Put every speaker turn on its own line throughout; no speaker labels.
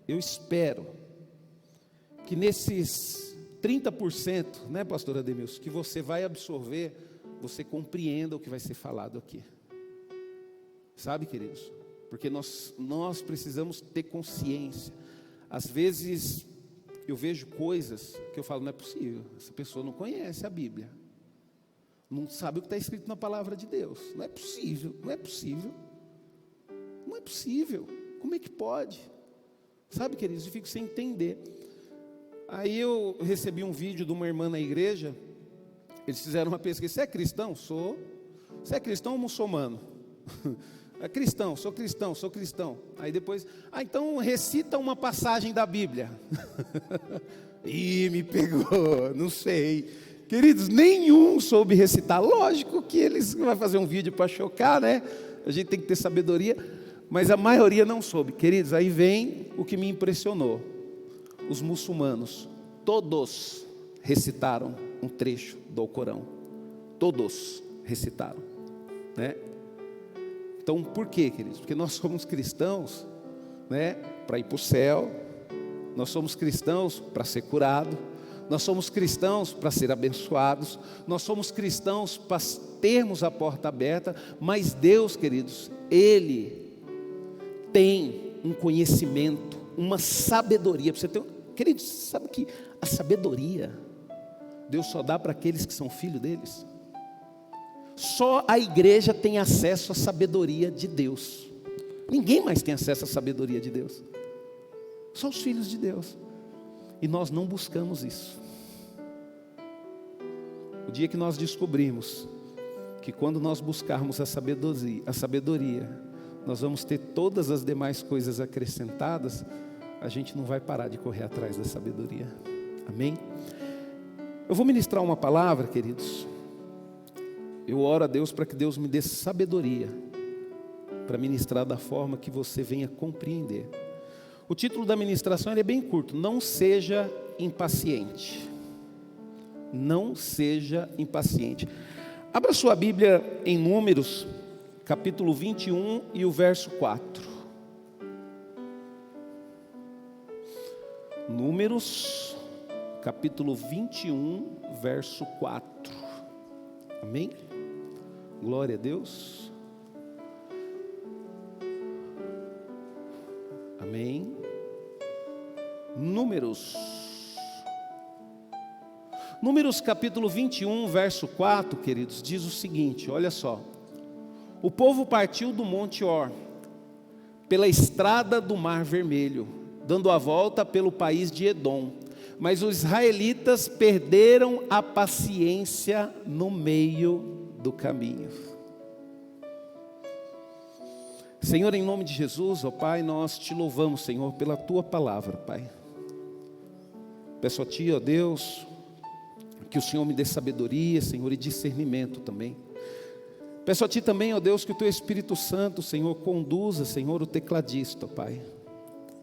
eu espero que nesses 30%, né, pastor Ademilson, que você vai absorver, você compreenda o que vai ser falado aqui. Sabe, queridos? Porque nós precisamos ter consciência. Às vezes eu vejo coisas que eu falo, não é possível, essa pessoa não conhece a Bíblia, não sabe o que está escrito na palavra de Deus. Não é possível, não é possível, não é possível. Como é que pode? Sabe, queridos, eu fico sem entender. Aí eu recebi um vídeo de uma irmã na igreja. Eles fizeram uma pesquisa. Você é cristão? Sou. Você é cristão ou muçulmano? É cristão, sou cristão, sou cristão. Aí depois, então recita uma passagem da Bíblia. Ih, me pegou, não sei. Queridos, nenhum soube recitar. Lógico que eles vão fazer um vídeo para chocar, né? A gente tem que ter sabedoria. Mas a maioria não soube. Queridos, aí vem o que me impressionou. Os muçulmanos, todos recitaram um trecho do Alcorão. Todos recitaram, né? Então, por quê, queridos? Porque nós somos cristãos, né, para ir para o céu. Nós somos cristãos para ser curado. Nós somos cristãos para ser abençoados. Nós somos cristãos para termos a porta aberta. Mas Deus, queridos, Ele tem um conhecimento, uma sabedoria. Você tem, queridos, sabe que a sabedoria Deus só dá para aqueles que são filhos deles? Só a igreja tem acesso à sabedoria de Deus. Ninguém mais tem acesso à sabedoria de Deus. Só os filhos de Deus. E nós não buscamos isso. O dia que nós descobrimos que quando nós buscarmos a sabedoria, nós vamos ter todas as demais coisas acrescentadas, a gente não vai parar de correr atrás da sabedoria. Amém? Eu vou ministrar uma palavra, queridos. Eu oro a Deus para que Deus me dê sabedoria para ministrar da forma que você venha compreender. O título da ministração é bem curto: não seja impaciente. Não seja impaciente. Abra sua Bíblia em Números, capítulo 21 e o verso 4. Números, capítulo 21, verso 4. Amém? Glória a Deus. Amém. Números capítulo 21, verso 4, queridos, diz o seguinte, olha só. O povo partiu do Monte Or, pela estrada do Mar Vermelho, dando a volta pelo país de Edom. Mas os israelitas perderam a paciência no meio do caminho. Senhor, em nome de Jesus, ó Pai, nós te louvamos, Senhor, pela tua palavra, Pai. Peço a ti, ó Deus, que o Senhor me dê sabedoria, Senhor, e discernimento também. Peço a ti também, ó Deus, que o teu Espírito Santo, Senhor, conduza, Senhor, o tecladista, ó Pai,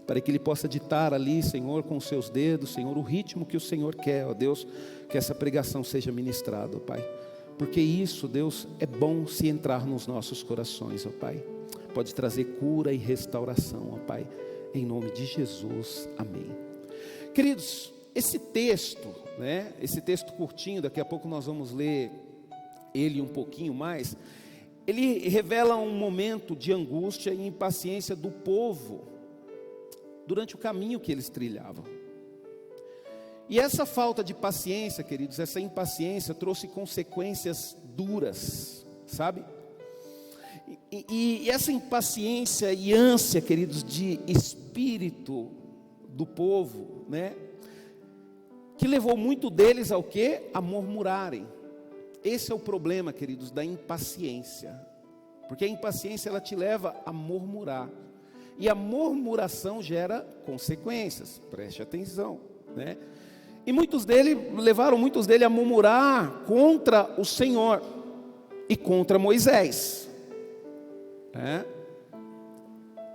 para que ele possa ditar ali, Senhor, com os seus dedos, Senhor, o ritmo que o Senhor quer, ó Deus, que essa pregação seja ministrada, ó Pai. Porque isso, Deus, é bom se entrar nos nossos corações, ó Pai. Pode trazer cura e restauração, ó Pai, em nome de Jesus, amém. Queridos, esse texto, né, esse texto curtinho, daqui a pouco nós vamos ler ele um pouquinho mais. Ele revela um momento de angústia e impaciência do povo durante o caminho que eles trilhavam. E essa falta de paciência, queridos, essa impaciência trouxe consequências duras, sabe? E essa impaciência e ânsia, queridos, de espírito do povo, né? Que levou muito deles ao quê? A murmurarem. Esse é o problema, queridos, da impaciência. Porque a impaciência, ela te leva a murmurar. E a murmuração gera consequências, preste atenção, né? E levaram muitos deles a murmurar contra o Senhor e contra Moisés, né?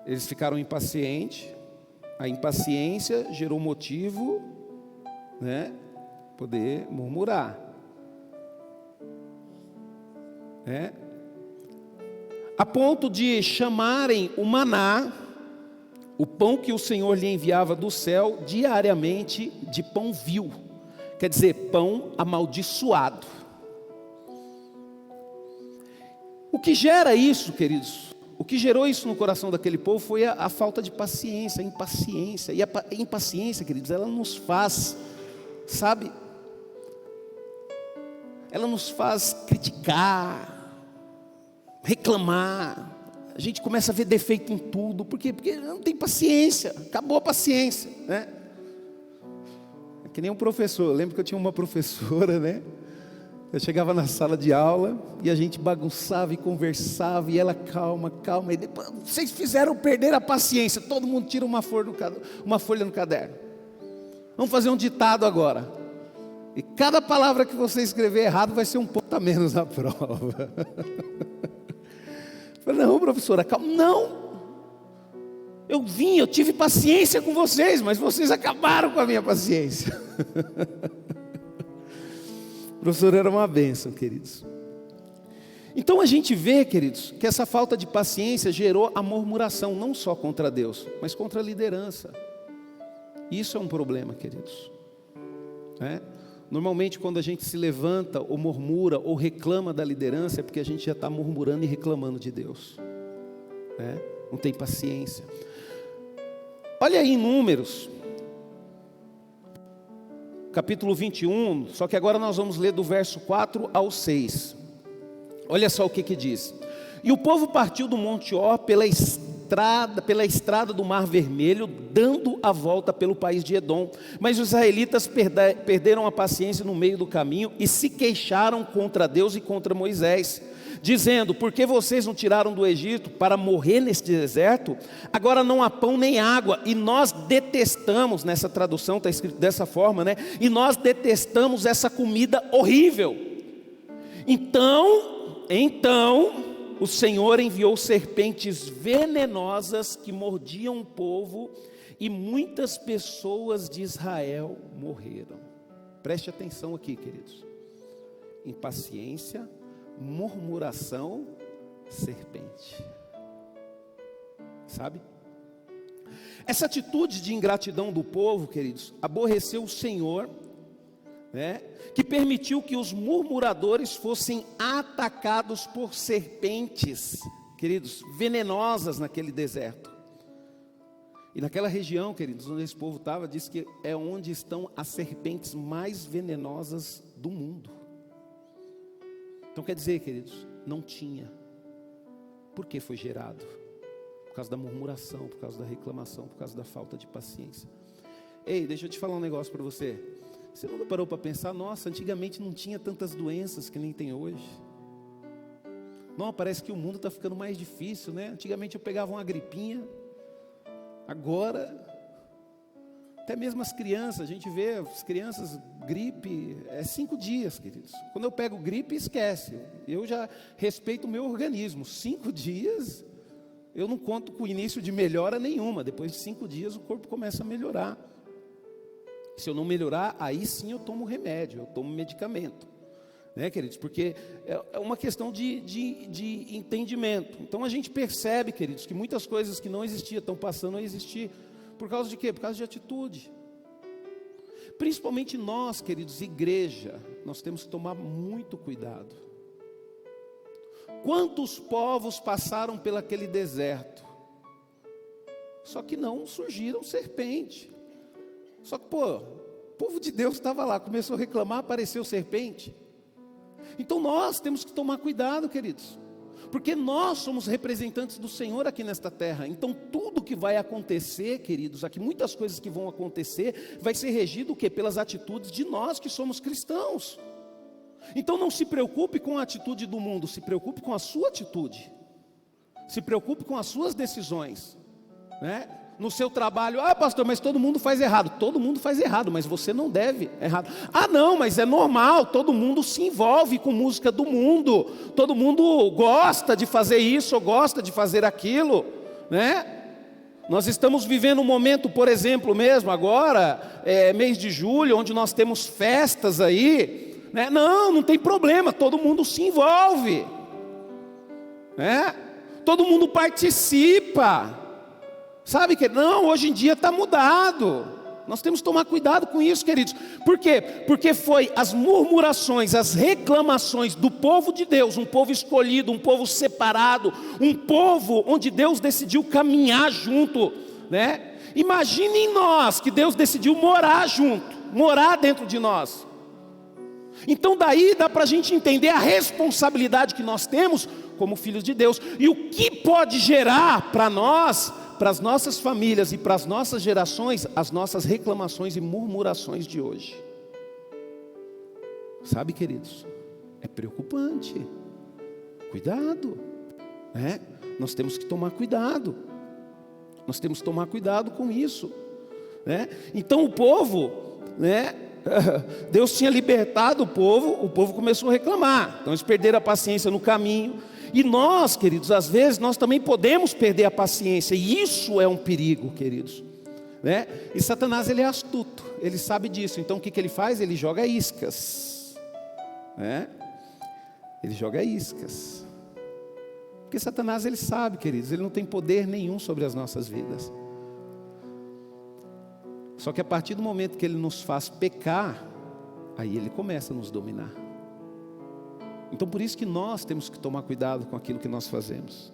Eles ficaram impacientes, a impaciência gerou motivo, né, poder murmurar, né? A ponto de chamarem o maná o pão que o Senhor lhe enviava do céu diariamente de pão vil, quer dizer, pão amaldiçoado. O que gera isso, queridos, o que gerou isso no coração daquele povo foi a falta de paciência, a impaciência. E a impaciência, queridos, ela nos faz, sabe, ela nos faz criticar, reclamar. A gente começa a ver defeito em tudo. Por quê? Porque não tem paciência, acabou a paciência, né? É que nem um professor. Eu lembro que eu tinha uma professora, né? Eu chegava na sala de aula e a gente bagunçava e conversava, e ela, calma, calma, e depois, vocês fizeram perder a paciência. Todo mundo tira uma folha no caderno. Vamos fazer um ditado agora. E cada palavra que você escrever errado vai ser um ponto a menos na prova. Eu falei, não, professora, calma. Não, eu tive paciência com vocês, mas vocês acabaram com a minha paciência. O professor era uma bênção, queridos. Então a gente vê, queridos, que essa falta de paciência gerou a murmuração, não só contra Deus, mas contra a liderança. Isso é um problema, queridos. Normalmente quando a gente se levanta ou murmura ou reclama da liderança, é porque a gente já está murmurando e reclamando de Deus. Não tem paciência. Olha aí em Números, capítulo 21, só que agora nós vamos ler do verso 4 ao 6. Olha só o que diz. E o povo partiu do Monte Or pela estrada do Mar Vermelho, dando a volta pelo país de Edom. Mas os israelitas perderam a paciência no meio do caminho e se queixaram contra Deus e contra Moisés, dizendo, por que vocês não tiraram do Egito para morrer neste deserto? Agora não há pão nem água, e nós detestamos, nessa tradução está escrito dessa forma, né? E nós detestamos essa comida horrível. Então o Senhor enviou serpentes venenosas que mordiam o povo, e muitas pessoas de Israel morreram. Preste atenção aqui, queridos. Impaciência, murmuração, serpente. Sabe? Essa atitude de ingratidão do povo, queridos, aborreceu o Senhor, que permitiu que os murmuradores fossem atacados por serpentes, queridos, venenosas naquele deserto. E naquela região, queridos, onde esse povo estava, diz que é onde estão as serpentes mais venenosas do mundo. Então quer dizer, queridos, não tinha. Por que foi gerado? Por causa da murmuração, por causa da reclamação, por causa da falta de paciência. Ei, deixa eu te falar um negócio para você. Você nunca parou para pensar, nossa, antigamente não tinha tantas doenças que nem tem hoje. Não, parece que o mundo está ficando mais difícil, né? Antigamente eu pegava uma gripinha, agora, até mesmo as crianças, a gente vê as crianças, gripe, 5 dias, queridos. Quando eu pego gripe, esquece. Eu já respeito o meu organismo. 5 dias, eu não conto com o início de melhora nenhuma. Depois de 5 dias o corpo começa a melhorar. Se eu não melhorar, aí sim eu tomo remédio, eu tomo medicamento, né, queridos? Porque é uma questão de entendimento. Então a gente percebe, queridos, que muitas coisas que não existiam estão passando a existir. Por causa de quê? Por causa de atitude. Principalmente nós, queridos, igreja, nós temos que tomar muito cuidado. Quantos povos passaram pelo aquele deserto? Só que não surgiram serpente. Só que, o povo de Deus estava lá, começou a reclamar, apareceu serpente. Então nós temos que tomar cuidado, queridos, porque nós somos representantes do Senhor aqui nesta terra. Então tudo que vai acontecer, queridos, aqui muitas coisas que vão acontecer, vai ser regido o quê? Pelas atitudes de nós que somos cristãos. Então não se preocupe com a atitude do mundo, se preocupe com a sua atitude, se preocupe com as suas decisões, né? No seu trabalho, pastor, mas todo mundo faz errado. Todo mundo faz errado, mas você não deve errado. Não, mas é normal, todo mundo se envolve com música do mundo. Todo mundo gosta de fazer isso, ou gosta de fazer aquilo, né? Nós estamos vivendo um momento, por exemplo, mesmo agora, mês de julho, onde nós temos festas aí, né? Não tem problema, todo mundo se envolve, né? Todo mundo participa. Sabe que não, hoje em dia está mudado. Nós temos que tomar cuidado com isso, queridos. Por quê? Porque foi as murmurações, as reclamações do povo de Deus, um povo escolhido, um povo separado, um povo onde Deus decidiu caminhar junto, né? Imaginem nós que Deus decidiu morar junto, morar dentro de nós. Então daí dá para a gente entender a responsabilidade que nós temos como filhos de Deus, e o que pode gerar para nós, para as nossas famílias e para as nossas gerações, as nossas reclamações e murmurações de hoje. Sabe, queridos, é preocupante. Cuidado, né? Nós temos que tomar cuidado. Nós temos que tomar cuidado com isso, né? Então o povo, né? Deus tinha libertado o povo começou a reclamar. Então eles perderam a paciência no caminho. E nós, queridos, às vezes nós também podemos perder a paciência, e isso é um perigo, queridos, né? E Satanás, ele é astuto, ele sabe disso. Então o que ele faz? Ele joga iscas, né? Ele joga iscas, porque Satanás, ele sabe, queridos, ele não tem poder nenhum sobre as nossas vidas. Só que a partir do momento que ele nos faz pecar, aí ele começa a nos dominar. Então por isso que nós temos que tomar cuidado com aquilo que nós fazemos,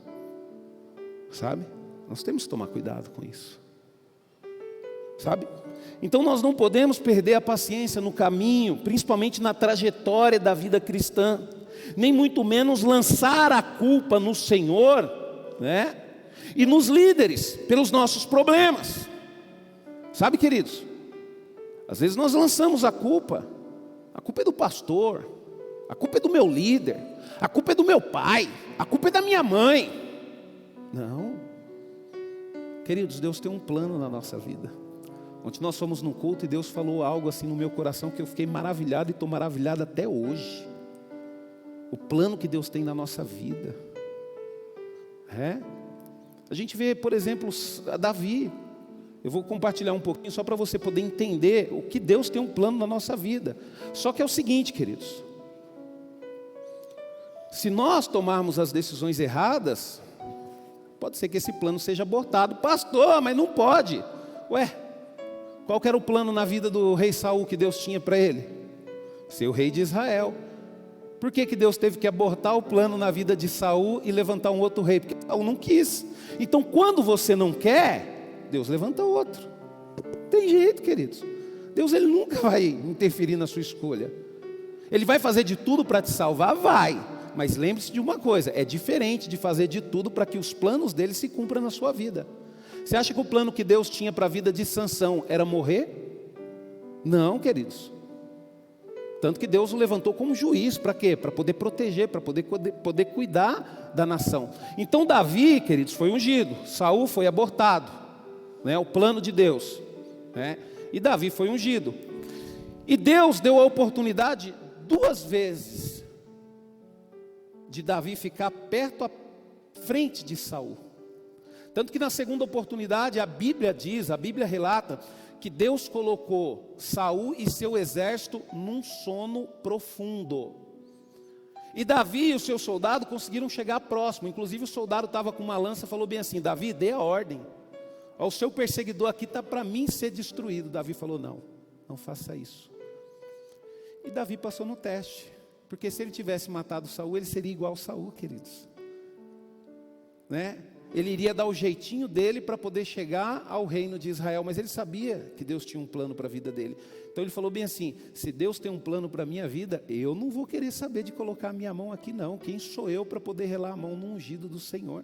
sabe? Nós temos que tomar cuidado com isso, sabe? Então nós não podemos perder a paciência no caminho, principalmente na trajetória da vida cristã, nem muito menos lançar a culpa no Senhor, né? E nos líderes, pelos nossos problemas. Sabe, queridos, às vezes nós lançamos a culpa é do pastor, a culpa é do meu líder, a culpa é do meu pai, a culpa é da minha mãe. Não, queridos, Deus tem um plano na nossa vida. Ontem nós fomos num culto e Deus falou algo assim no meu coração que eu fiquei maravilhado e estou maravilhado até hoje. O plano que Deus tem na nossa vida. A gente vê, por exemplo, Davi. Eu vou compartilhar um pouquinho só para você poder entender o que Deus tem um plano na nossa vida. Só que é o seguinte, queridos, se nós tomarmos as decisões erradas, pode ser que esse plano seja abortado. Pastor, mas não pode. Ué, qual que era o plano na vida do rei Saul que Deus tinha para ele? Ser o rei de Israel. Por que Deus teve que abortar o plano na vida de Saul e levantar um outro rei? Porque Saul não quis. Então quando você não quer, Deus levanta outro. Tem jeito, queridos. Deus, ele nunca vai interferir na sua escolha. Ele vai fazer de tudo para te salvar? Vai. Mas lembre-se de uma coisa, é diferente de fazer de tudo para que os planos dele se cumpram na sua vida. Você acha que o plano que Deus tinha para a vida de Sansão era morrer? Não, queridos. Tanto que Deus o levantou como juiz, para quê? Para poder proteger, para poder cuidar da nação. Então Davi, queridos, foi ungido, Saul foi abortado, né? O plano de Deus, né? E Davi foi ungido. E Deus deu a oportunidade 2 vezes de Davi ficar perto à frente de Saul. Tanto que na segunda oportunidade a Bíblia relata que Deus colocou Saul e seu exército num sono profundo. E Davi e o seu soldado conseguiram chegar próximo. Inclusive o soldado estava com uma lança e falou bem assim: Davi, dê a ordem. O seu perseguidor aqui está para mim ser destruído. Davi falou: não faça isso. E Davi passou no teste. Porque se ele tivesse matado Saul, ele seria igual a Saul, queridos, né? Ele iria dar o jeitinho dele para poder chegar ao reino de Israel, mas ele sabia que Deus tinha um plano para a vida dele. Então ele falou bem assim: se Deus tem um plano para a minha vida, eu não vou querer saber de colocar a minha mão aqui não. Quem sou eu para poder relar a mão no ungido do Senhor?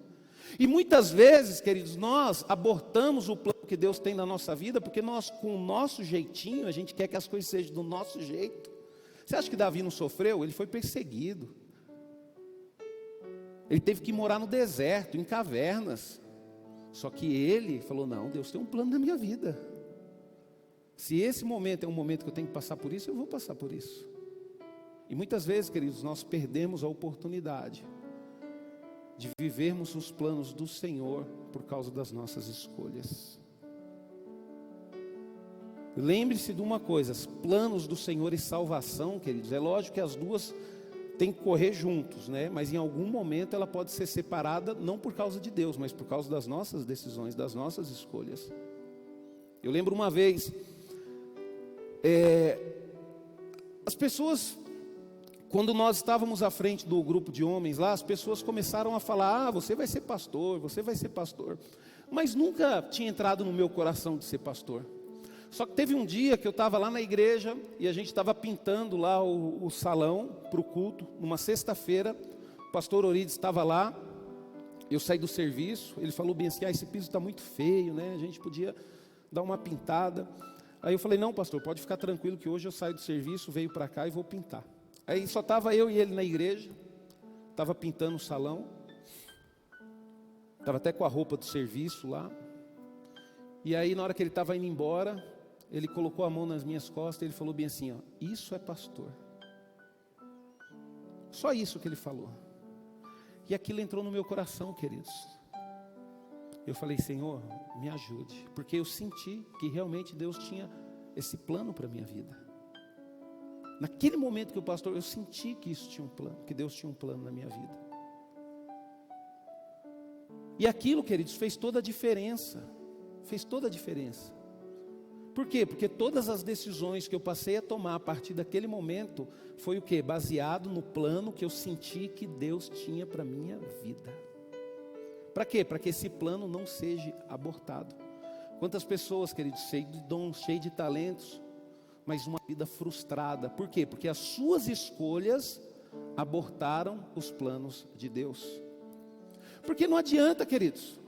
E muitas vezes, queridos, nós abortamos o plano que Deus tem na nossa vida, porque nós, com o nosso jeitinho, a gente quer que as coisas sejam do nosso jeito. Você acha que Davi não sofreu? Ele foi perseguido. Ele teve que morar no deserto, em cavernas. Só que ele falou: não, Deus tem um plano na minha vida. Se esse momento é um momento que eu tenho que passar por isso, eu vou passar por isso. E muitas vezes, queridos, nós perdemos a oportunidade de vivermos os planos do Senhor por causa das nossas escolhas. Lembre-se de uma coisa: planos do Senhor e salvação, queridos, é lógico que as duas tem que correr juntos, né? Mas em algum momento ela pode ser separada, não por causa de Deus, mas por causa das nossas decisões, das nossas escolhas. Eu lembro uma vez, as pessoas, quando nós estávamos à frente do grupo de homens lá, as pessoas começaram a falar: você vai ser pastor, você vai ser pastor. Mas nunca tinha entrado no meu coração de ser pastor. Só que teve um dia que eu estava lá na igreja e a gente estava pintando lá o salão para o culto, numa sexta-feira. O pastor Orides estava lá, eu saí do serviço, ele falou bem assim: esse piso está muito feio, né? A gente podia dar uma pintada. Aí eu falei: não, pastor, pode ficar tranquilo que hoje eu saio do serviço, venho para cá e vou pintar. Aí só estava eu e ele na igreja, estava pintando o salão, estava até com a roupa do serviço lá. E aí na hora que ele estava indo embora, ele colocou a mão nas minhas costas e ele falou bem assim: ó, isso é pastor. Só isso que ele falou. E aquilo entrou no meu coração, queridos. Eu falei: Senhor, me ajude, porque eu senti que realmente Deus tinha esse plano para a minha vida. Naquele momento que o pastor, eu senti que isso tinha um plano, que Deus tinha um plano na minha vida. E aquilo, queridos, fez toda a diferença. Fez toda a diferença. Por quê? Porque todas as decisões que eu passei a tomar a partir daquele momento foi o quê? Baseado no plano que eu senti que Deus tinha para a minha vida. Para quê? Para que esse plano não seja abortado. Quantas pessoas, queridos, cheias de dons, cheias de talentos, mas uma vida frustrada. Por quê? Porque as suas escolhas abortaram os planos de Deus. Porque não adianta, queridos.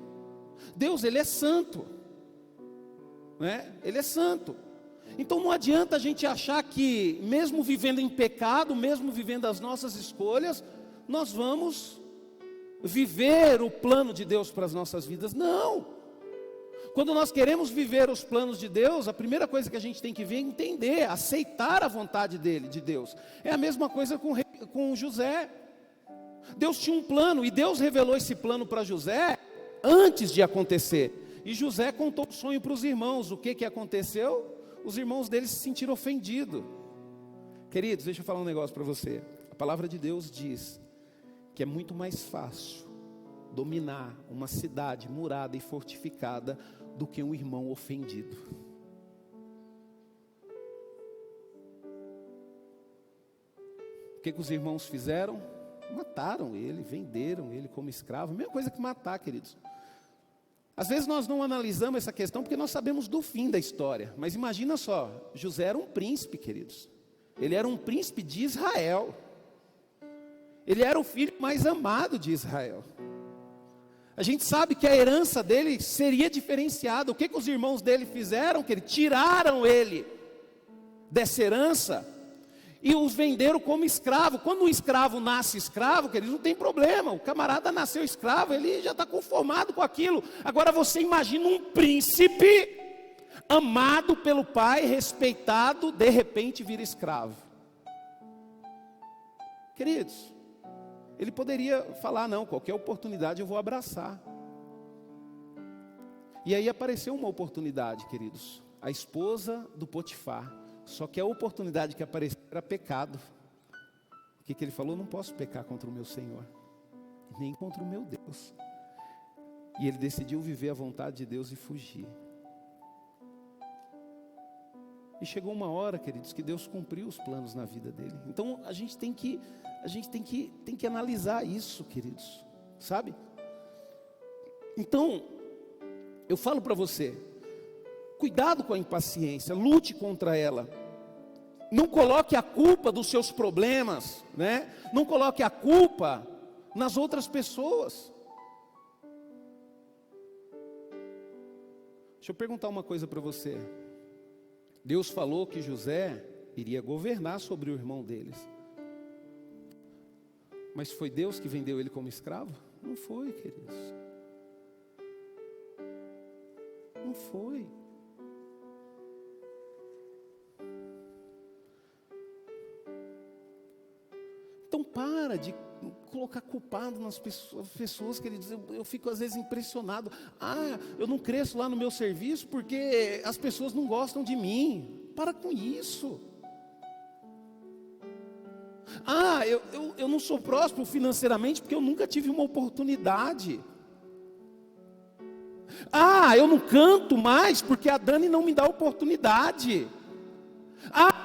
Deus, Ele é santo. Né? Ele é santo. Então não adianta a gente achar que mesmo vivendo em pecado, mesmo vivendo as nossas escolhas, nós vamos viver o plano de Deus para as nossas vidas. Não. Quando nós queremos viver os planos de Deus, a primeira coisa que a gente tem que ver é entender, aceitar a vontade dele, de Deus. É a mesma coisa com José. Deus tinha um plano e Deus revelou esse plano para José antes de acontecer. E José contou o sonho para os irmãos. O que aconteceu? Os irmãos dele se sentiram ofendidos. Queridos, deixa eu falar um negócio para você. A palavra de Deus diz que é muito mais fácil dominar uma cidade murada e fortificada do que um irmão ofendido. O que os irmãos fizeram? Mataram ele, venderam ele como escravo. Mesma coisa que matar, queridos. Às vezes nós não analisamos essa questão porque nós sabemos do fim da história. Mas imagina só, José era um príncipe, queridos. Ele era um príncipe de Israel. Ele era o filho mais amado de Israel. A gente sabe que a herança dele seria diferenciada. O que os irmãos dele fizeram? Que tiraram ele dessa herança e os venderam como escravo. Quando um escravo nasce escravo, queridos, não tem problema. O camarada nasceu escravo, ele já está conformado com aquilo. Agora você imagina um príncipe amado pelo pai, respeitado, de repente vira escravo. Queridos, ele poderia falar: não, qualquer oportunidade eu vou abraçar. E aí apareceu uma oportunidade, queridos. A esposa do Potifar. Só que a oportunidade que apareceu era pecado. O que ele falou? Não posso pecar contra o meu Senhor, nem contra o meu Deus. E ele decidiu viver a vontade de Deus e fugir. E chegou uma hora, queridos, que Deus cumpriu os planos na vida dele. Então a gente tem que analisar isso, queridos, sabe? Então, eu falo para você, cuidado com a impaciência, lute contra ela. Não coloque a culpa dos seus problemas, né? Não coloque a culpa nas outras pessoas. Deixa eu perguntar uma coisa para você. Deus falou que José iria governar sobre o irmão deles. Mas foi Deus que vendeu ele como escravo? Não foi, queridos. Não foi. Então para de colocar culpado nas pessoas, queridos. Eu fico às vezes impressionado. Eu não cresço lá no meu serviço porque as pessoas não gostam de mim. Para com isso. Eu não sou próspero financeiramente porque eu nunca tive uma oportunidade. Eu não canto mais porque a Dani não me dá oportunidade.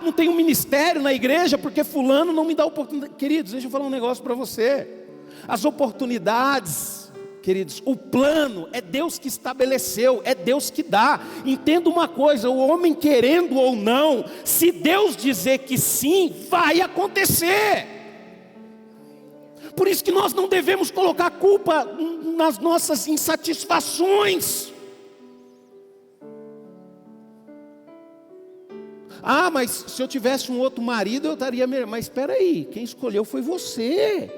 Não tenho ministério na igreja porque fulano não me dá oportunidade. Queridos, deixa eu falar um negócio para você. As oportunidades, queridos, o plano é Deus que estabeleceu, é Deus que dá. Entenda uma coisa, o homem querendo ou não, se Deus dizer que sim, vai acontecer. Por isso que nós não devemos colocar culpa nas nossas insatisfações. Mas se eu tivesse um outro marido eu estaria melhor. Mas espera aí, quem escolheu foi você.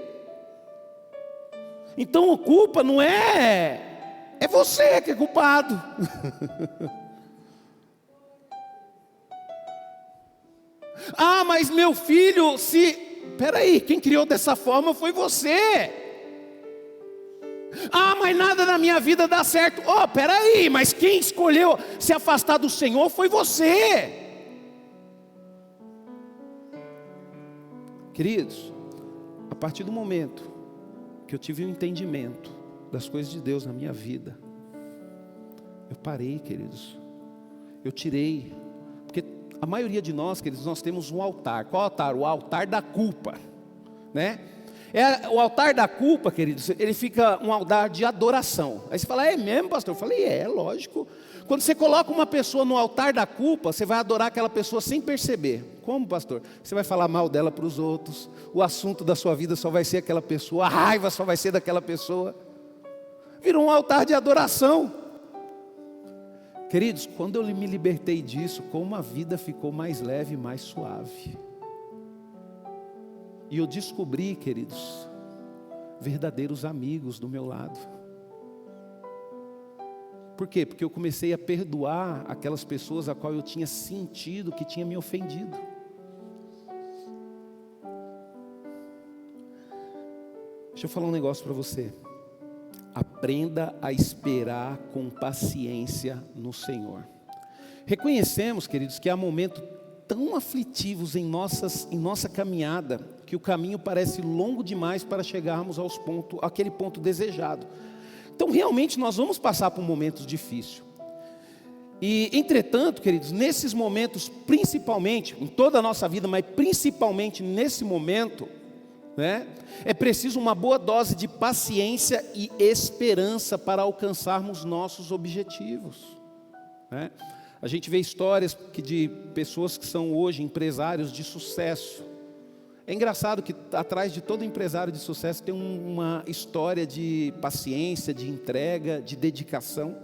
Então a culpa não é você que é culpado. Mas meu filho, espera aí, quem criou dessa forma foi você. Mas nada na minha vida dá certo. Espera aí, mas quem escolheu se afastar do Senhor foi você. Queridos, a partir do momento que eu tive um entendimento das coisas de Deus na minha vida, eu parei, queridos, eu tirei, porque a maioria de nós, queridos, nós temos um altar. Qual altar? O altar da culpa, né? O altar da culpa, queridos, ele fica um altar de adoração. Aí você fala, é mesmo, pastor? Eu falei, lógico. Quando você coloca uma pessoa no altar da culpa, você vai adorar aquela pessoa sem perceber. Como, pastor? Você vai falar mal dela para os outros, o assunto da sua vida só vai ser aquela pessoa, a raiva só vai ser daquela pessoa. Virou um altar de adoração. Queridos, quando eu me libertei disso, como a vida ficou mais leve e mais suave. E eu descobri, queridos, verdadeiros amigos do meu lado. Por quê? Porque eu comecei a perdoar aquelas pessoas a qual eu tinha sentido que tinha me ofendido. Deixa eu falar um negócio para você. Aprenda a esperar com paciência no Senhor. Reconhecemos, queridos, que há momentos tão aflitivos em nossa caminhada, que o caminho parece longo demais para chegarmos àquele ponto desejado. Então realmente nós vamos passar por momentos difíceis. E entretanto, queridos, nesses momentos, principalmente, em toda a nossa vida, mas principalmente nesse momento, né, é preciso uma boa dose de paciência e esperança para alcançarmos nossos objetivos, né? A gente vê histórias de pessoas que são hoje empresários de sucesso. É engraçado que atrás de todo empresário de sucesso tem uma história de paciência, de entrega, de dedicação.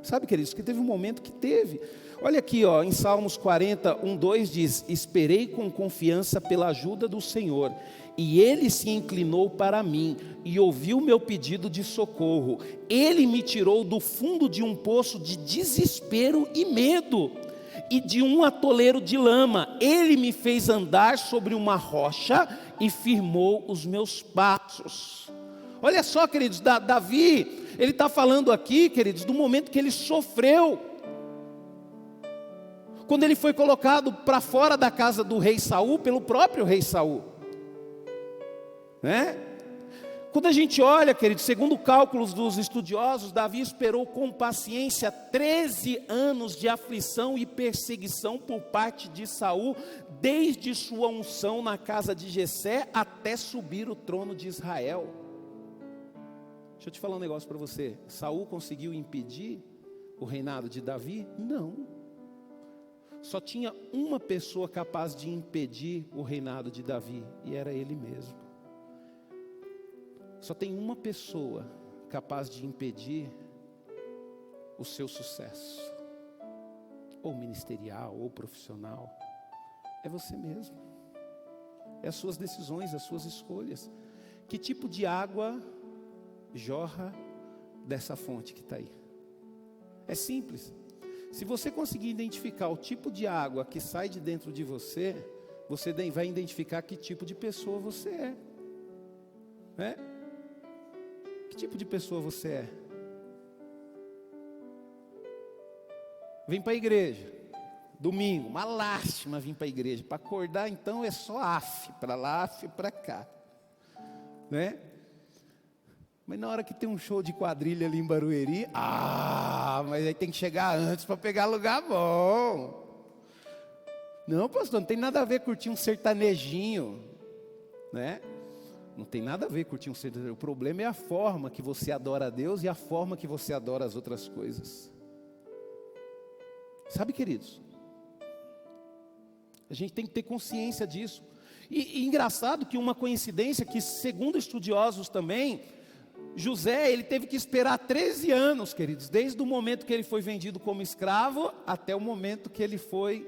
Sabe, queridos, que teve um momento que teve. Olha aqui, em Salmos 40, 1-2 diz: esperei com confiança pela ajuda do Senhor, e Ele se inclinou para mim, e ouviu meu pedido de socorro. Ele me tirou do fundo de um poço de desespero e medo, e de um atoleiro de lama. Ele me fez andar sobre uma rocha, e firmou os meus passos. Olha só, queridos, Davi, ele está falando aqui, queridos, do momento que ele sofreu, quando ele foi colocado para fora da casa do rei Saul, pelo próprio rei Saul, né? Quando a gente olha, queridos, segundo cálculos dos estudiosos, Davi esperou com paciência 13 anos de aflição e perseguição por parte de Saul, desde sua unção na casa de Jessé até subir o trono de Israel. Deixa eu te falar um negócio para você. Saul conseguiu impedir o reinado de Davi? Não. Só tinha uma pessoa capaz de impedir o reinado de Davi, e era ele mesmo. Só tem uma pessoa capaz de impedir o seu sucesso, ou ministerial, ou profissional. É você mesmo. É as suas decisões, as suas escolhas. Que tipo de água jorra dessa fonte que está aí? É simples. Se você conseguir identificar o tipo de água que sai de dentro de você, você vai identificar que tipo de pessoa você é, né? Que tipo de pessoa você é? Vem para a igreja, Domingo, uma lástima vir para a igreja. Para acordar, então, é só af, para lá, af, para cá. Né? Mas na hora que tem um show de quadrilha ali em Barueri, mas aí tem que chegar antes para pegar lugar bom. Não, pastor, não tem nada a ver curtir um sertanejinho, né? Não tem nada a ver curtir um sertanejo. O problema é a forma que você adora a Deus e a forma que você adora as outras coisas. Sabe, queridos? A gente tem que ter consciência disso. E engraçado que uma coincidência que, segundo estudiosos também, José, ele teve que esperar 13 anos, queridos, desde o momento que ele foi vendido como escravo, até o momento que ele foi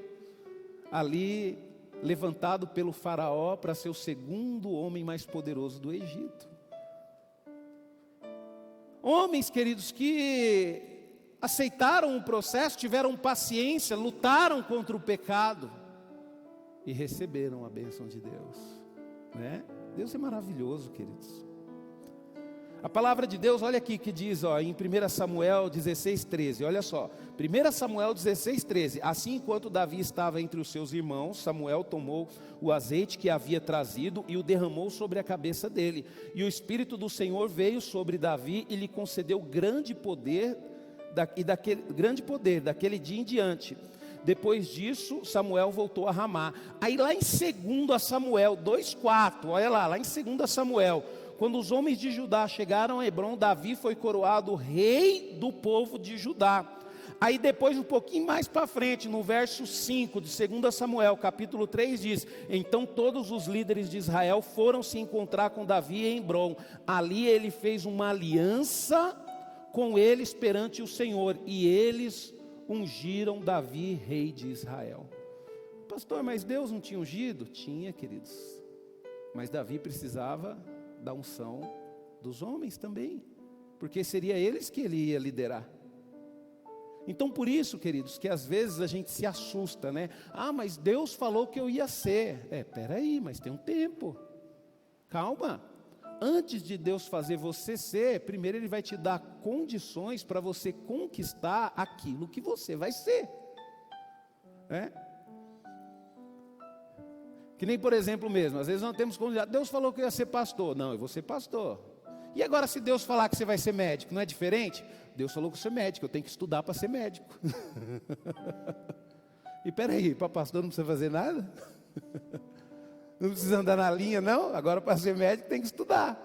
ali levantado pelo faraó para ser o segundo homem mais poderoso do Egito. Homens, queridos, que aceitaram o processo, tiveram paciência, lutaram contra o pecado e receberam a bênção de Deus, né? Deus é maravilhoso, queridos. A palavra de Deus, olha aqui que diz, em 1 Samuel 16:13, olha só, 1 Samuel 16:13, assim enquanto Davi estava entre os seus irmãos, Samuel tomou o azeite que havia trazido e o derramou sobre a cabeça dele, e o Espírito do Senhor veio sobre Davi e lhe concedeu grande poder, daquele dia em diante. Depois disso, Samuel voltou a Ramá. Aí lá em 2 Samuel 2:4, olha lá em 2 Samuel, quando os homens de Judá chegaram a Hebrom, Davi foi coroado rei do povo de Judá. Aí depois, um pouquinho mais para frente, no verso 5 de 2 Samuel, capítulo 3, diz: então todos os líderes de Israel foram se encontrar com Davi em Hebrom. Ali ele fez uma aliança com eles perante o Senhor, e eles ungiram Davi rei de Israel. Pastor, mas Deus não tinha ungido? Tinha, queridos. Mas Davi precisava da unção dos homens também, porque seria eles que ele ia liderar. Então por isso, queridos, que às vezes a gente se assusta, né? Mas Deus falou que eu ia ser. Peraí, mas tem um tempo. Calma. Antes de Deus fazer você ser, primeiro Ele vai te dar condições para você conquistar aquilo que você vai ser. Que nem, por exemplo, mesmo, às vezes nós temos condições. Deus falou que eu ia ser pastor. Não, eu vou ser pastor. E agora se Deus falar que você vai ser médico, não é diferente? Deus falou que eu sou médico, eu tenho que estudar para ser médico. E peraí, para pastor não precisa fazer nada? Não precisa andar na linha, não? Agora para ser médico tem que estudar.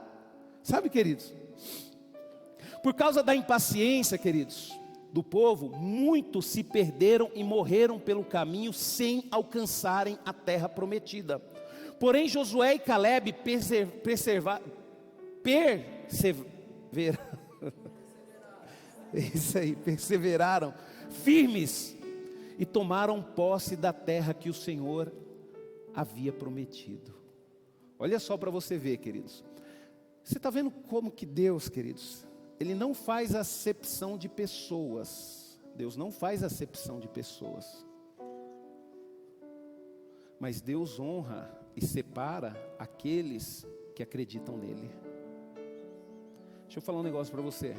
Sabe, queridos? Por causa da impaciência, queridos, do povo, muitos se perderam e morreram pelo caminho sem alcançarem a terra prometida. Porém, Josué e Caleb perseveraram firmes e tomaram posse da terra que o Senhor havia prometido. Olha só para você ver, queridos. Você está vendo como que Deus, queridos, Ele não faz acepção de pessoas. Deus não faz acepção de pessoas. Mas Deus honra e separa aqueles que acreditam nele. Deixa eu falar um negócio para você.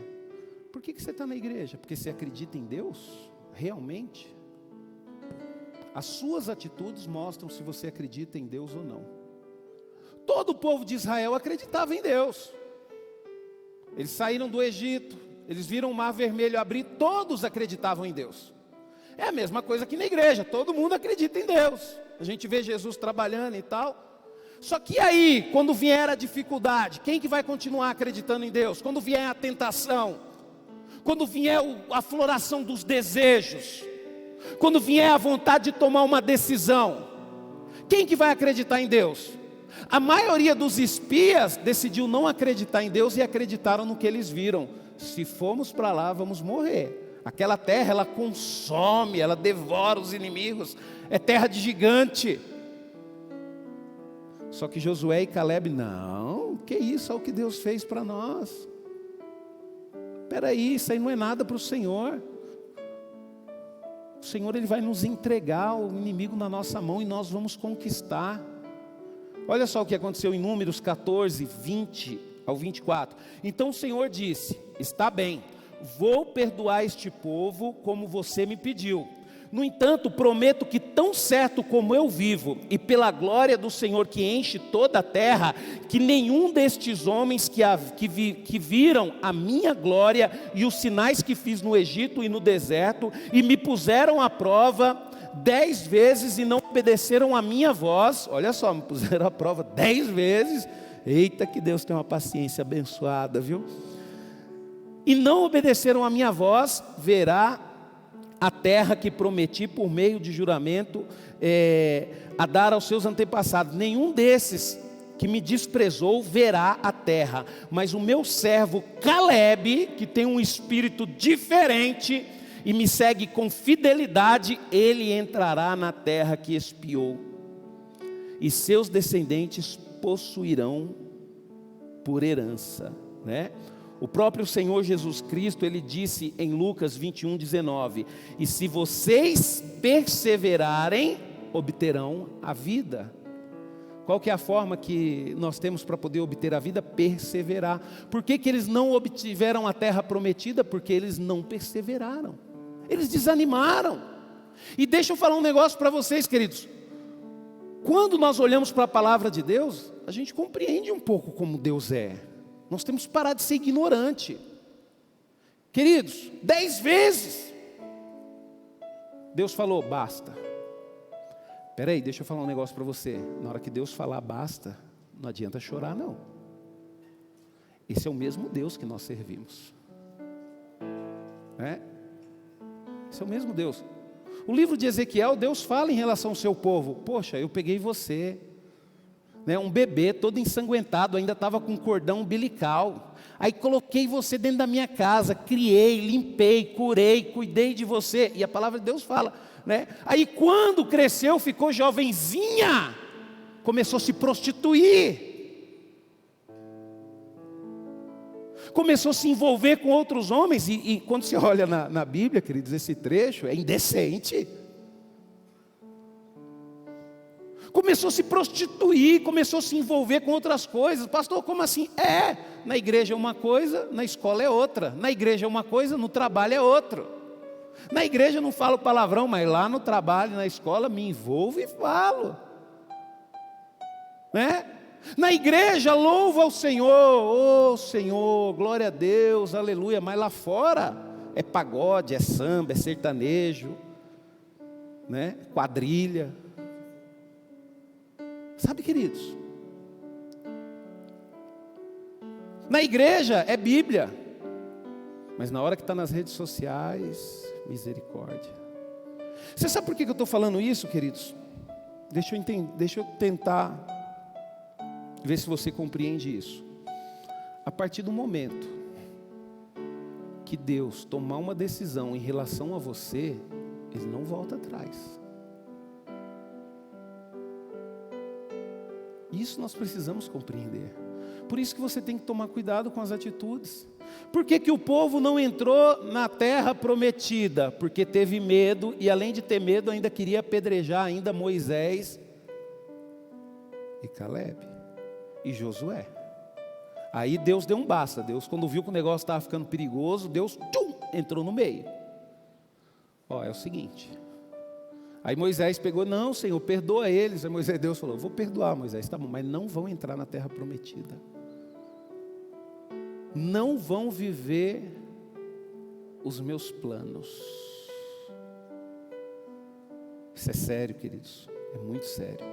Por que você está na igreja? Porque você acredita em Deus? Realmente? As suas atitudes mostram se você acredita em Deus ou não. Todo o povo de Israel acreditava em Deus. Eles saíram do Egito, eles viram o mar vermelho abrir, todos acreditavam em Deus. É a mesma coisa que na igreja, todo mundo acredita em Deus. A gente vê Jesus trabalhando e tal. Só que aí, quando vier a dificuldade, quem que vai continuar acreditando em Deus? Quando vier a tentação, quando vier a floração dos desejos, quando vier a vontade de tomar uma decisão, quem que vai acreditar em Deus? A maioria dos espias decidiu não acreditar em Deus e acreditaram no que eles viram. Se formos para lá, vamos morrer. Aquela terra, ela consome, ela devora os inimigos. É terra de gigante. Só que Josué e Caleb, não, que isso é o que Deus fez para nós. Espera aí, isso aí não é nada para o Senhor. O Senhor, Ele vai nos entregar o inimigo na nossa mão e nós vamos conquistar. Olha só o que aconteceu em Números 14, 20 ao 24. Então o Senhor disse: está bem, vou perdoar este povo como você me pediu. No entanto, prometo que tão certo como eu vivo, e pela glória do Senhor que enche toda a terra, que nenhum destes homens que viram a minha glória e os sinais que fiz no Egito e no deserto, e me puseram à prova 10 vezes e não obedeceram a minha voz, olha só, me puseram à prova 10 vezes, eita que Deus tem uma paciência abençoada, viu? E não obedeceram a minha voz, verá a terra que prometi por meio de juramento a dar aos seus antepassados. Nenhum desses que me desprezou verá a terra, mas o meu servo Caleb, que tem um espírito diferente e me segue com fidelidade, ele entrará na terra que espiou, e seus descendentes possuirão por herança, né? O próprio Senhor Jesus Cristo, ele disse em Lucas 21:19, e se vocês perseverarem, obterão a vida. Qual que é a forma que nós temos para poder obter a vida? Perseverar. Por que eles não obtiveram a terra prometida? Porque eles não perseveraram, eles desanimaram. E deixa eu falar um negócio para vocês, queridos, quando nós olhamos para a palavra de Deus, a gente compreende um pouco como Deus é. Nós temos que parar de ser ignorante. Queridos, 10 vezes Deus falou, basta. Espera aí, deixa eu falar um negócio para você. Na hora que Deus falar basta, não adianta chorar não. Esse é o mesmo Deus que nós servimos, né? Esse é o mesmo Deus. O livro de Ezequiel, Deus fala em relação ao seu povo. Poxa, eu peguei você, né, um bebê todo ensanguentado, ainda estava com cordão umbilical, aí coloquei você dentro da minha casa, criei, limpei, curei, cuidei de você, e a palavra de Deus fala, né? Aí quando cresceu, ficou jovenzinha, começou a se prostituir, começou a se envolver com outros homens, e quando você olha na Bíblia, queridos, esse trecho é indecente. Começou a se prostituir, começou a se envolver com outras coisas. Pastor, como assim? Na igreja é uma coisa, na escola é outra. Na igreja é uma coisa, no trabalho é outra. Na igreja eu não falo palavrão, mas lá no trabalho, na escola, me envolvo e falo, né? Na igreja louvo ao Senhor, oh Senhor, glória a Deus, aleluia. Mas lá fora é pagode, é samba, é sertanejo, né? Quadrilha. Sabe, queridos, na igreja é Bíblia, mas na hora que está nas redes sociais, misericórdia. Você sabe por que eu estou falando isso, queridos? Deixa eu tentar ver se você compreende isso. A partir do momento que Deus tomar uma decisão em relação a você, Ele não volta atrás. Isso nós precisamos compreender. Por isso que você tem que tomar cuidado com as atitudes. Por que o povo não entrou na terra prometida? Porque teve medo, e além de ter medo, ainda queria apedrejar ainda Moisés e Caleb e Josué. Aí Deus deu um basta. Deus, quando viu que o negócio estava ficando perigoso, Deus entrou no meio. É o seguinte. Aí Moisés pegou, não, Senhor, perdoa eles. Aí Deus falou, vou perdoar, Moisés, tá bom, mas não vão entrar na terra prometida. Não vão viver os meus planos. Isso é sério, queridos, é muito sério.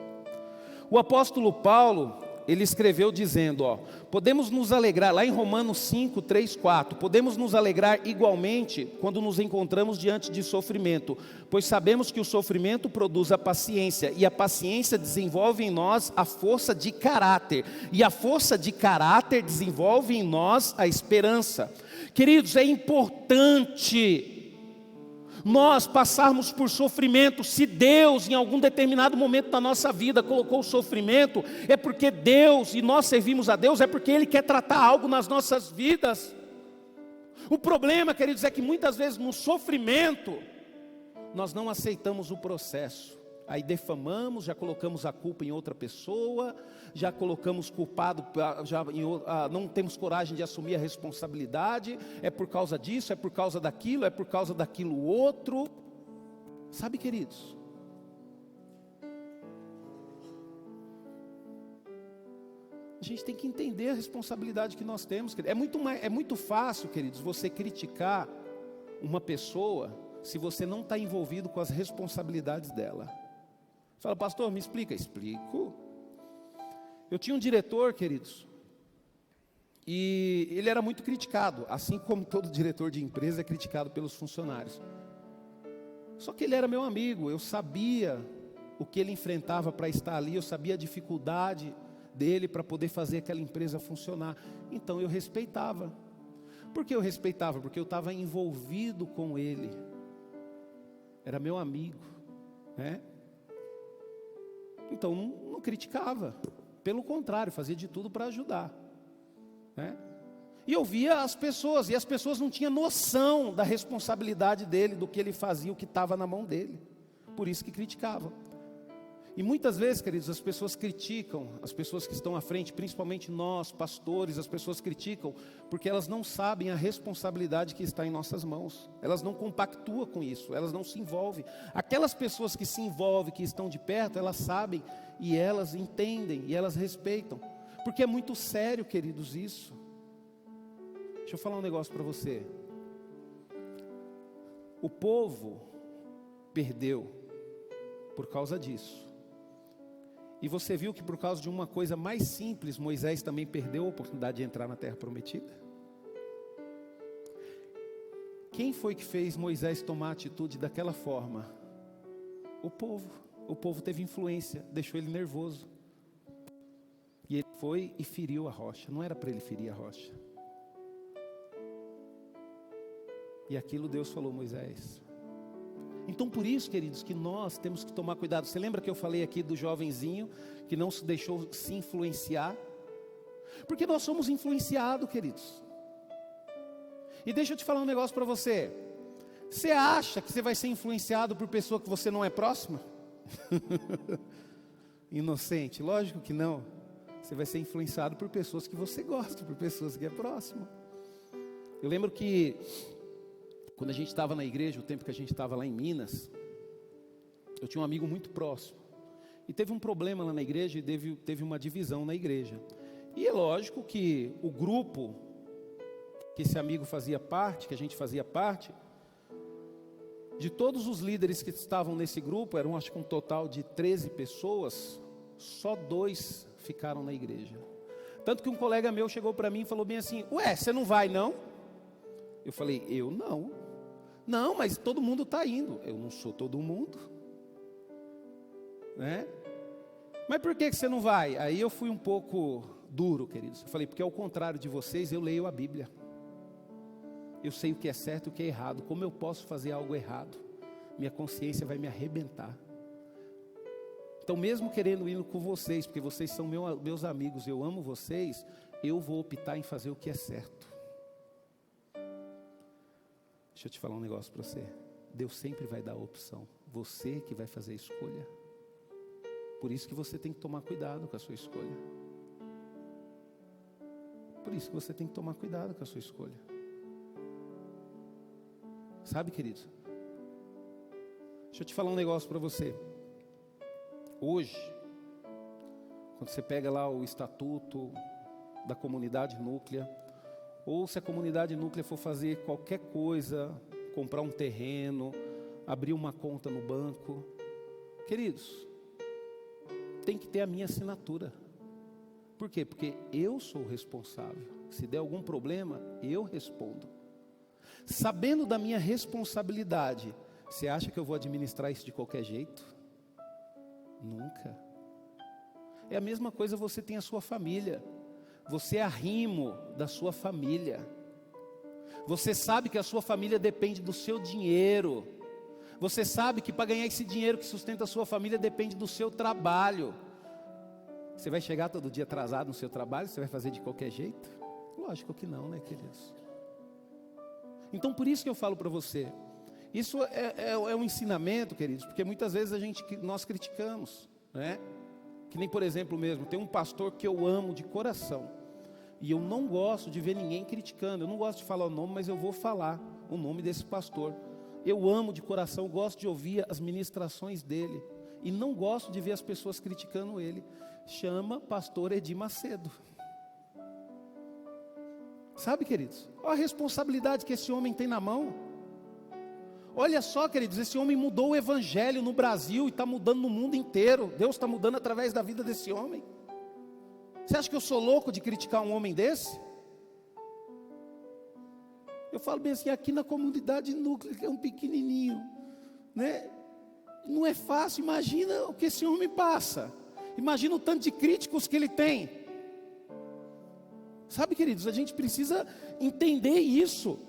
O apóstolo Paulo, ele escreveu dizendo, podemos nos alegrar, lá em Romanos 5, 3, 4, podemos nos alegrar igualmente quando nos encontramos diante de sofrimento, pois sabemos que o sofrimento produz a paciência, e a paciência desenvolve em nós a força de caráter, e a força de caráter desenvolve em nós a esperança. Queridos, é importante nós passarmos por sofrimento. Se Deus em algum determinado momento da nossa vida colocou o sofrimento, é porque Deus, e nós servimos a Deus, é porque Ele quer tratar algo nas nossas vidas. O problema, queridos, é que muitas vezes no sofrimento nós não aceitamos o processo. Aí defamamos, já colocamos a culpa em outra pessoa, já colocamos culpado, não temos coragem de assumir a responsabilidade, é por causa disso, é por causa daquilo outro. Sabe, queridos, a gente tem que entender a responsabilidade que nós temos. É muito fácil, queridos, você criticar uma pessoa se você não está envolvido com as responsabilidades dela. Fala, pastor, me explica. Explico. Eu tinha um diretor, queridos, e ele era muito criticado, assim como todo diretor de empresa é criticado pelos funcionários. Só que ele era meu amigo, eu sabia o que ele enfrentava para estar ali, eu sabia a dificuldade dele para poder fazer aquela empresa funcionar. Então eu respeitava. Por que eu respeitava? Porque eu estava envolvido com ele. Era meu amigo, né? Então não criticava. Pelo contrário, fazia de tudo para ajudar, né? E eu via as pessoas, e as pessoas não tinham noção da responsabilidade dele, do que ele fazia, o que estava na mão dele. Por isso que criticavam. E muitas vezes, queridos, as pessoas criticam, as pessoas que estão à frente, principalmente nós, pastores, as pessoas criticam, porque elas não sabem a responsabilidade que está em nossas mãos. Elas não compactuam com isso, elas não se envolvem. Aquelas pessoas que se envolvem, que estão de perto, elas sabem, e elas entendem, e elas respeitam. Porque é muito sério, queridos, isso. Deixa eu falar um negócio para você. O povo perdeu por causa disso. E você viu que por causa de uma coisa mais simples, Moisés também perdeu a oportunidade de entrar na terra prometida? Quem foi que fez Moisés tomar a atitude daquela forma? O povo. O povo teve influência, deixou ele nervoso. E ele foi e feriu a rocha. Não era para ele ferir a rocha. E aquilo Deus falou, Moisés. Então por isso, queridos, que nós temos que tomar cuidado. Você lembra que eu falei aqui do jovenzinho que não se deixou se influenciar? Porque nós somos influenciados, queridos. E deixa eu te falar um negócio para você. Você acha que você vai ser influenciado por pessoa que você não é próxima? Inocente, lógico que não. Você vai ser influenciado por pessoas que você gosta, por pessoas que é próximo. Eu lembro que quando a gente estava na igreja, o tempo que a gente estava lá em Minas, eu tinha um amigo muito próximo. E teve um problema lá na igreja e teve uma divisão na igreja. E é lógico que o grupo que esse amigo fazia parte, que a gente fazia parte, de todos os líderes que estavam nesse grupo, eram acho que um total de 13 pessoas, só 2 ficaram na igreja. Tanto que um colega meu chegou para mim e falou bem assim, ué, você não vai não? Eu falei, eu não. Não, mas todo mundo está indo. Eu não sou todo mundo, né? Mas por que você não vai? Aí eu fui um pouco duro, queridos. Eu falei, porque ao contrário de vocês, eu leio a Bíblia. Eu sei o que é certo e o que é errado. Como eu posso fazer algo errado? Minha consciência vai me arrebentar. Então mesmo querendo ir com vocês, porque vocês são meus amigos, eu amo vocês, eu vou optar em fazer o que é certo. Deixa eu te falar um negócio para você. Deus sempre vai dar a opção. Você que vai fazer a escolha. Por isso que você tem que tomar cuidado com a sua escolha. Por isso que você tem que tomar cuidado com a sua escolha. Sabe, querido? Deixa eu te falar um negócio para você. Hoje, quando você pega lá o estatuto da comunidade núclea, ou se a comunidade núclea for fazer qualquer coisa, comprar um terreno, abrir uma conta no banco, queridos, tem que ter a minha assinatura. Por quê? Porque eu sou o responsável. Se der algum problema, eu respondo. Sabendo da minha responsabilidade, você acha que eu vou administrar isso de qualquer jeito? Nunca. É a mesma coisa, você tem a sua família. Você é arrimo da sua família. Você sabe que a sua família depende do seu dinheiro. Você sabe que para ganhar esse dinheiro que sustenta a sua família depende do seu trabalho. Você vai chegar todo dia atrasado no seu trabalho? Você vai fazer de qualquer jeito? Lógico que não, né, queridos? Então por isso que eu falo para você. Isso é um ensinamento, queridos, porque muitas vezes nós criticamos, né? Que nem, por exemplo, mesmo, tem um pastor que eu amo de coração, e eu não gosto de ver ninguém criticando. Eu não gosto de falar o nome, mas eu vou falar o nome desse pastor. Eu amo de coração, gosto de ouvir as ministrações dele. E não gosto de ver as pessoas criticando ele. Chama pastor Edir Macedo. Sabe, queridos? Olha a responsabilidade que esse homem tem na mão. Olha só, queridos, esse homem mudou o evangelho no Brasil e está mudando no mundo inteiro. Deus está mudando através da vida desse homem. Você acha que eu sou louco de criticar um homem desse? Eu falo bem assim, aqui na comunidade núclea, que é um pequenininho, né? Não é fácil, imagina o que esse homem passa. Imagina o tanto de críticos que ele tem. Sabe, queridos, a gente precisa entender isso.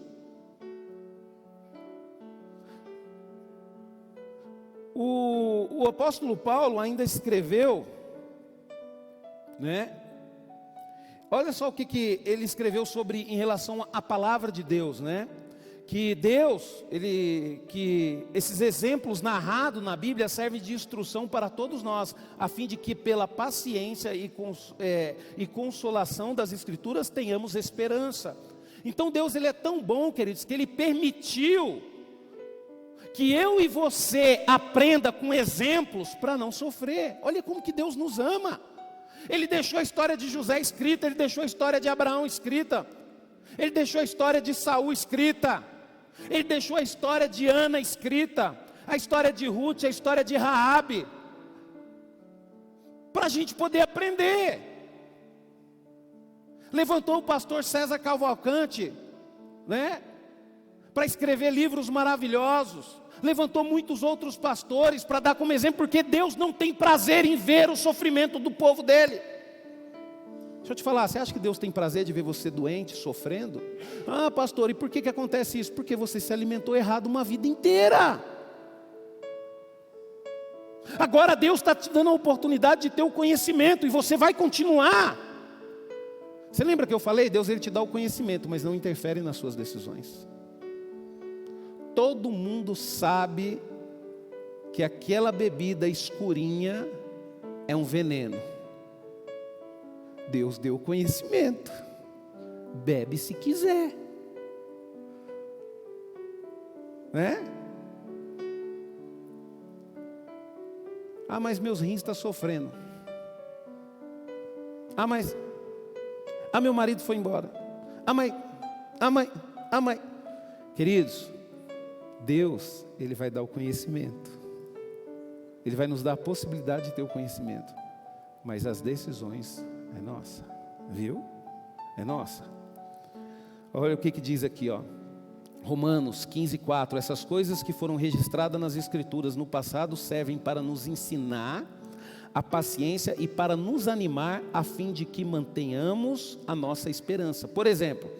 O apóstolo Paulo ainda escreveu, né? Olha só o que ele escreveu sobre em relação à palavra de Deus, né? Que Deus, que esses exemplos narrados na Bíblia servem de instrução para todos nós, a fim de que pela paciência e consolação das Escrituras tenhamos esperança. Então Deus, Ele é tão bom, queridos, que Ele permitiu que eu e você aprenda com exemplos para não sofrer. Olha como que Deus nos ama. Ele deixou a história de José escrita, Ele deixou a história de Abraão escrita, Ele deixou a história de Saul escrita, Ele deixou a história de Ana escrita, a história de Ruth, a história de Raabe, para a gente poder aprender. Levantou o pastor César Cavalcante, né, para escrever livros maravilhosos. Levantou muitos outros pastores para dar como exemplo, porque Deus não tem prazer em ver o sofrimento do povo dele. Deixa eu te falar, você acha que Deus tem prazer de ver você doente, sofrendo? Ah, pastor, e por que acontece isso? Porque você se alimentou errado uma vida inteira. Agora Deus está te dando a oportunidade de ter o conhecimento, e você vai continuar. Você lembra que eu falei? Deus, Ele te dá o conhecimento, mas não interfere nas suas decisões. Todo mundo sabe que aquela bebida escurinha é um veneno. Deus deu conhecimento. Bebe se quiser. Né? Ah, mas meus rins estão sofrendo. Meu marido foi embora. Queridos, Deus, Ele vai dar o conhecimento. Ele vai nos dar a possibilidade de ter o conhecimento. Mas as decisões é nossa, viu? É nossa. Olha o que diz aqui, ó. Romanos 15:4. Essas coisas que foram registradas nas Escrituras no passado servem para nos ensinar a paciência e para nos animar, a fim de que mantenhamos a nossa esperança. Por exemplo,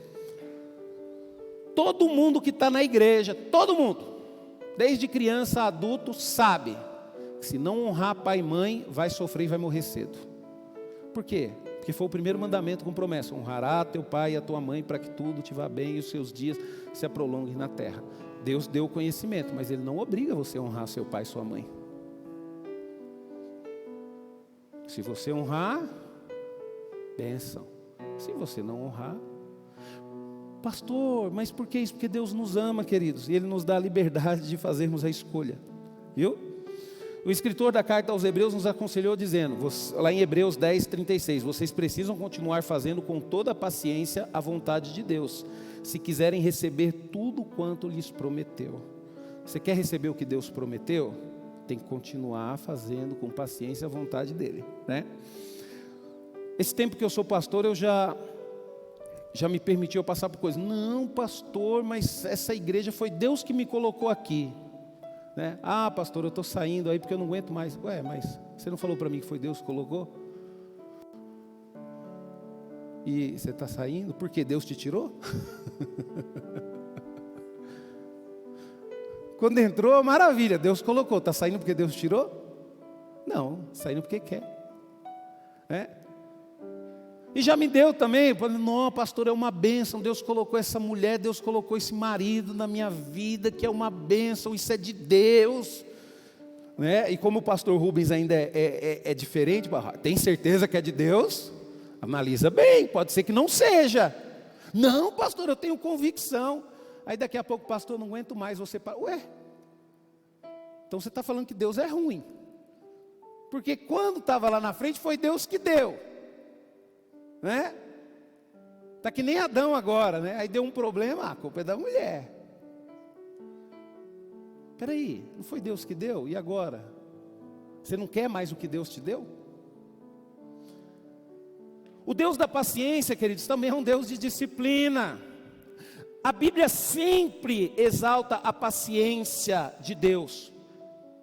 todo mundo que está na igreja, todo mundo, desde criança a adulto, sabe que se não honrar pai e mãe, vai sofrer e vai morrer cedo. Por quê? Porque foi o primeiro mandamento com promessa: honrará teu pai e a tua mãe, para que tudo te vá bem e os seus dias se prolonguem na terra. Deus deu o conhecimento, mas Ele não obriga você a honrar seu pai e sua mãe. Se você honrar, bênção. Se você não honrar, pastor, mas por que isso? Porque Deus nos ama, queridos, e Ele nos dá a liberdade de fazermos a escolha, viu? O escritor da carta aos Hebreus nos aconselhou dizendo, lá em Hebreus 10:36, vocês precisam continuar fazendo com toda a paciência a vontade de Deus, se quiserem receber tudo quanto lhes prometeu. Você quer receber o que Deus prometeu? Tem que continuar fazendo com paciência a vontade dEle, né? Esse tempo que eu sou pastor, eu já me permitiu passar por coisas. Não, pastor, mas essa igreja foi Deus que me colocou aqui, né? Ah, pastor, eu estou saindo aí porque eu não aguento mais. Ué, mas você não falou para mim que foi Deus que colocou? E você está saindo porque Deus te tirou? Quando entrou, maravilha, Deus colocou. Está saindo porque Deus tirou? Não, saindo porque quer, né? E já me deu também, não, pastor, é uma bênção, Deus colocou essa mulher, Deus colocou esse marido na minha vida, que é uma bênção, isso é de Deus, né? E como o pastor Rubens ainda é diferente, tem certeza que é de Deus? Analisa bem, pode ser que não seja. Não, pastor, eu tenho convicção. Aí daqui a pouco, pastor, não aguento mais, você para. Ué, então você está falando que Deus é ruim. Porque quando estava lá na frente, foi Deus que deu. Né? Está que nem Adão agora, né? Aí deu um problema, a culpa é da mulher. Espera aí, não foi Deus que deu? E agora? Você não quer mais o que Deus te deu? O Deus da paciência, queridos, também é um Deus de disciplina. A Bíblia sempre exalta a paciência de Deus,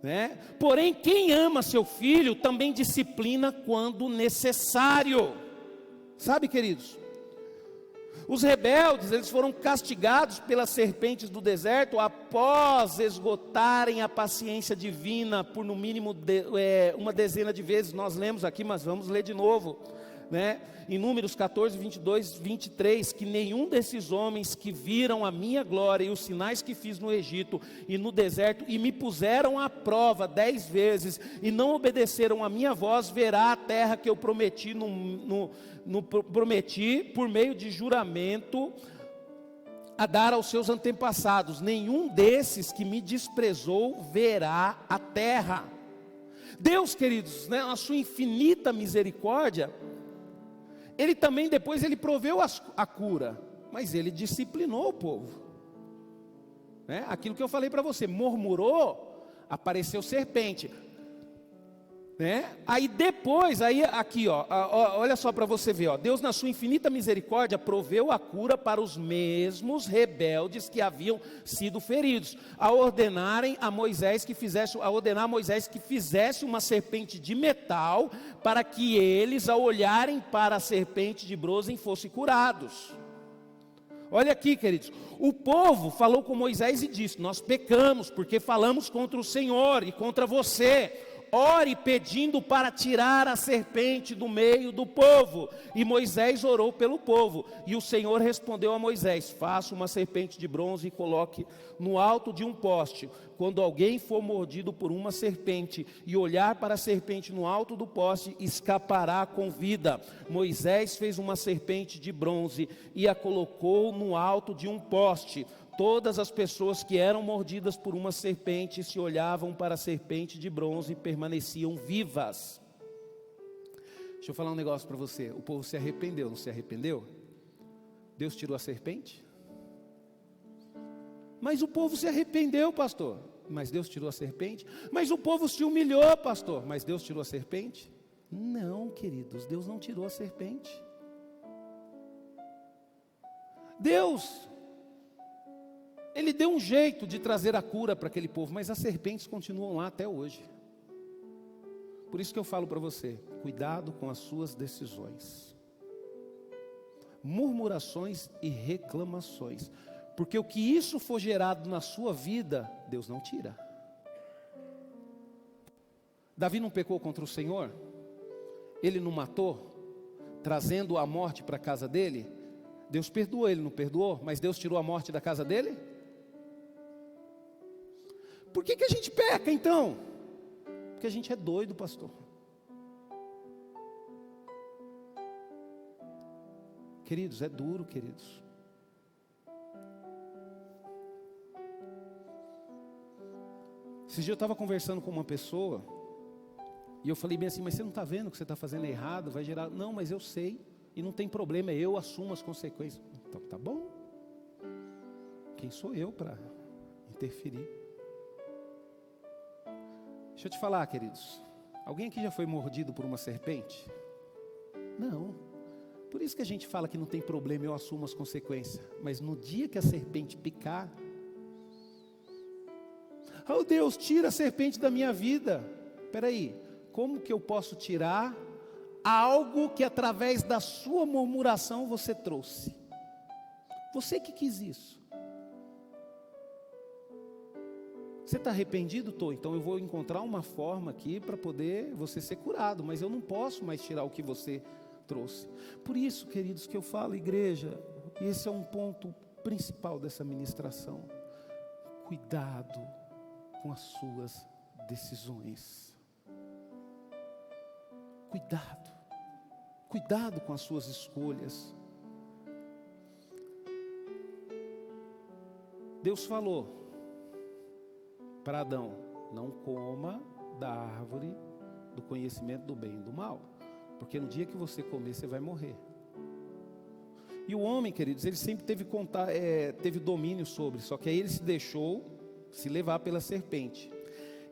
né? Porém, quem ama seu filho também disciplina quando necessário. Sabe, queridos? Os rebeldes, eles foram castigados pelas serpentes do deserto após esgotarem a paciência divina por no mínimo uma dezena de vezes. Nós lemos aqui, mas vamos ler de novo, né? Em Números 14, 22, 23, que nenhum desses homens que viram a minha glória e os sinais que fiz no Egito e no deserto e me puseram à prova 10 vezes e não obedeceram a minha voz, verá a terra que eu prometi prometi por meio de juramento a dar aos seus antepassados. Nenhum desses que me desprezou verá a terra. Deus, queridos, né, na sua infinita misericórdia, Ele também depois ele proveu a cura, mas Ele disciplinou o povo, né? Aquilo que eu falei para você, murmurou, apareceu serpente, né? Aí depois, aqui ó, olha só para você ver, ó, Deus na sua infinita misericórdia proveu a cura para os mesmos rebeldes que haviam sido feridos, a ordenar a Moisés que fizesse uma serpente de metal, para que eles, ao olharem para a serpente de bronze, fossem curados. Olha aqui, queridos, o povo falou com Moisés e disse: nós pecamos porque falamos contra o Senhor e contra você. Ore pedindo para tirar a serpente do meio do povo. E Moisés orou pelo povo, e o Senhor respondeu a Moisés: faça uma serpente de bronze e coloque no alto de um poste. Quando alguém for mordido por uma serpente e olhar para a serpente no alto do poste, escapará com vida. Moisés fez uma serpente de bronze e a colocou no alto de um poste. Todas as pessoas que eram mordidas por uma serpente se olhavam para a serpente de bronze e permaneciam vivas. Deixa eu falar um negócio para você. O povo se arrependeu, não se arrependeu? Deus tirou a serpente? Mas o povo se arrependeu, pastor. Mas Deus tirou a serpente? Mas o povo se humilhou, pastor. Mas Deus tirou a serpente? Não, queridos, Deus não tirou a serpente. Deus, Ele deu um jeito de trazer a cura para aquele povo, mas as serpentes continuam lá até hoje. Por isso que eu falo para você, cuidado com as suas decisões, murmurações e reclamações, porque o que isso for gerado na sua vida, Deus não tira. Davi não pecou contra o Senhor? Ele não matou, trazendo a morte para a casa dele? Deus perdoou, ele não perdoou, mas Deus tirou a morte da casa dele? Por que a gente peca então? Porque a gente é doido, pastor. Queridos, é duro, queridos. Esses dias eu estava conversando com uma pessoa, e eu falei bem assim: mas você não está vendo que você está fazendo errado, vai gerar... Não, mas eu sei, e não tem problema, eu assumo as consequências. Então tá bom. Quem sou eu para interferir? Deixa eu te falar, queridos, alguém aqui já foi mordido por uma serpente? Não. Por isso que a gente fala que não tem problema, eu assumo as consequências. Mas no dia que a serpente picar, oh Deus, tira a serpente da minha vida. Espera aí, como que eu posso tirar algo que através da sua murmuração você trouxe? Você que quis isso. Você está arrependido? Estou. Então eu vou encontrar uma forma aqui para poder você ser curado, mas eu não posso mais tirar o que você trouxe. Por isso, queridos, que eu falo, igreja, e esse é um ponto principal dessa ministração: cuidado com as suas decisões. Cuidado com as suas escolhas. Deus falou para Adão: não coma da árvore do conhecimento do bem e do mal, porque no dia que você comer, você vai morrer. E o homem, queridos, ele sempre teve domínio sobre, só que aí ele se deixou se levar pela serpente.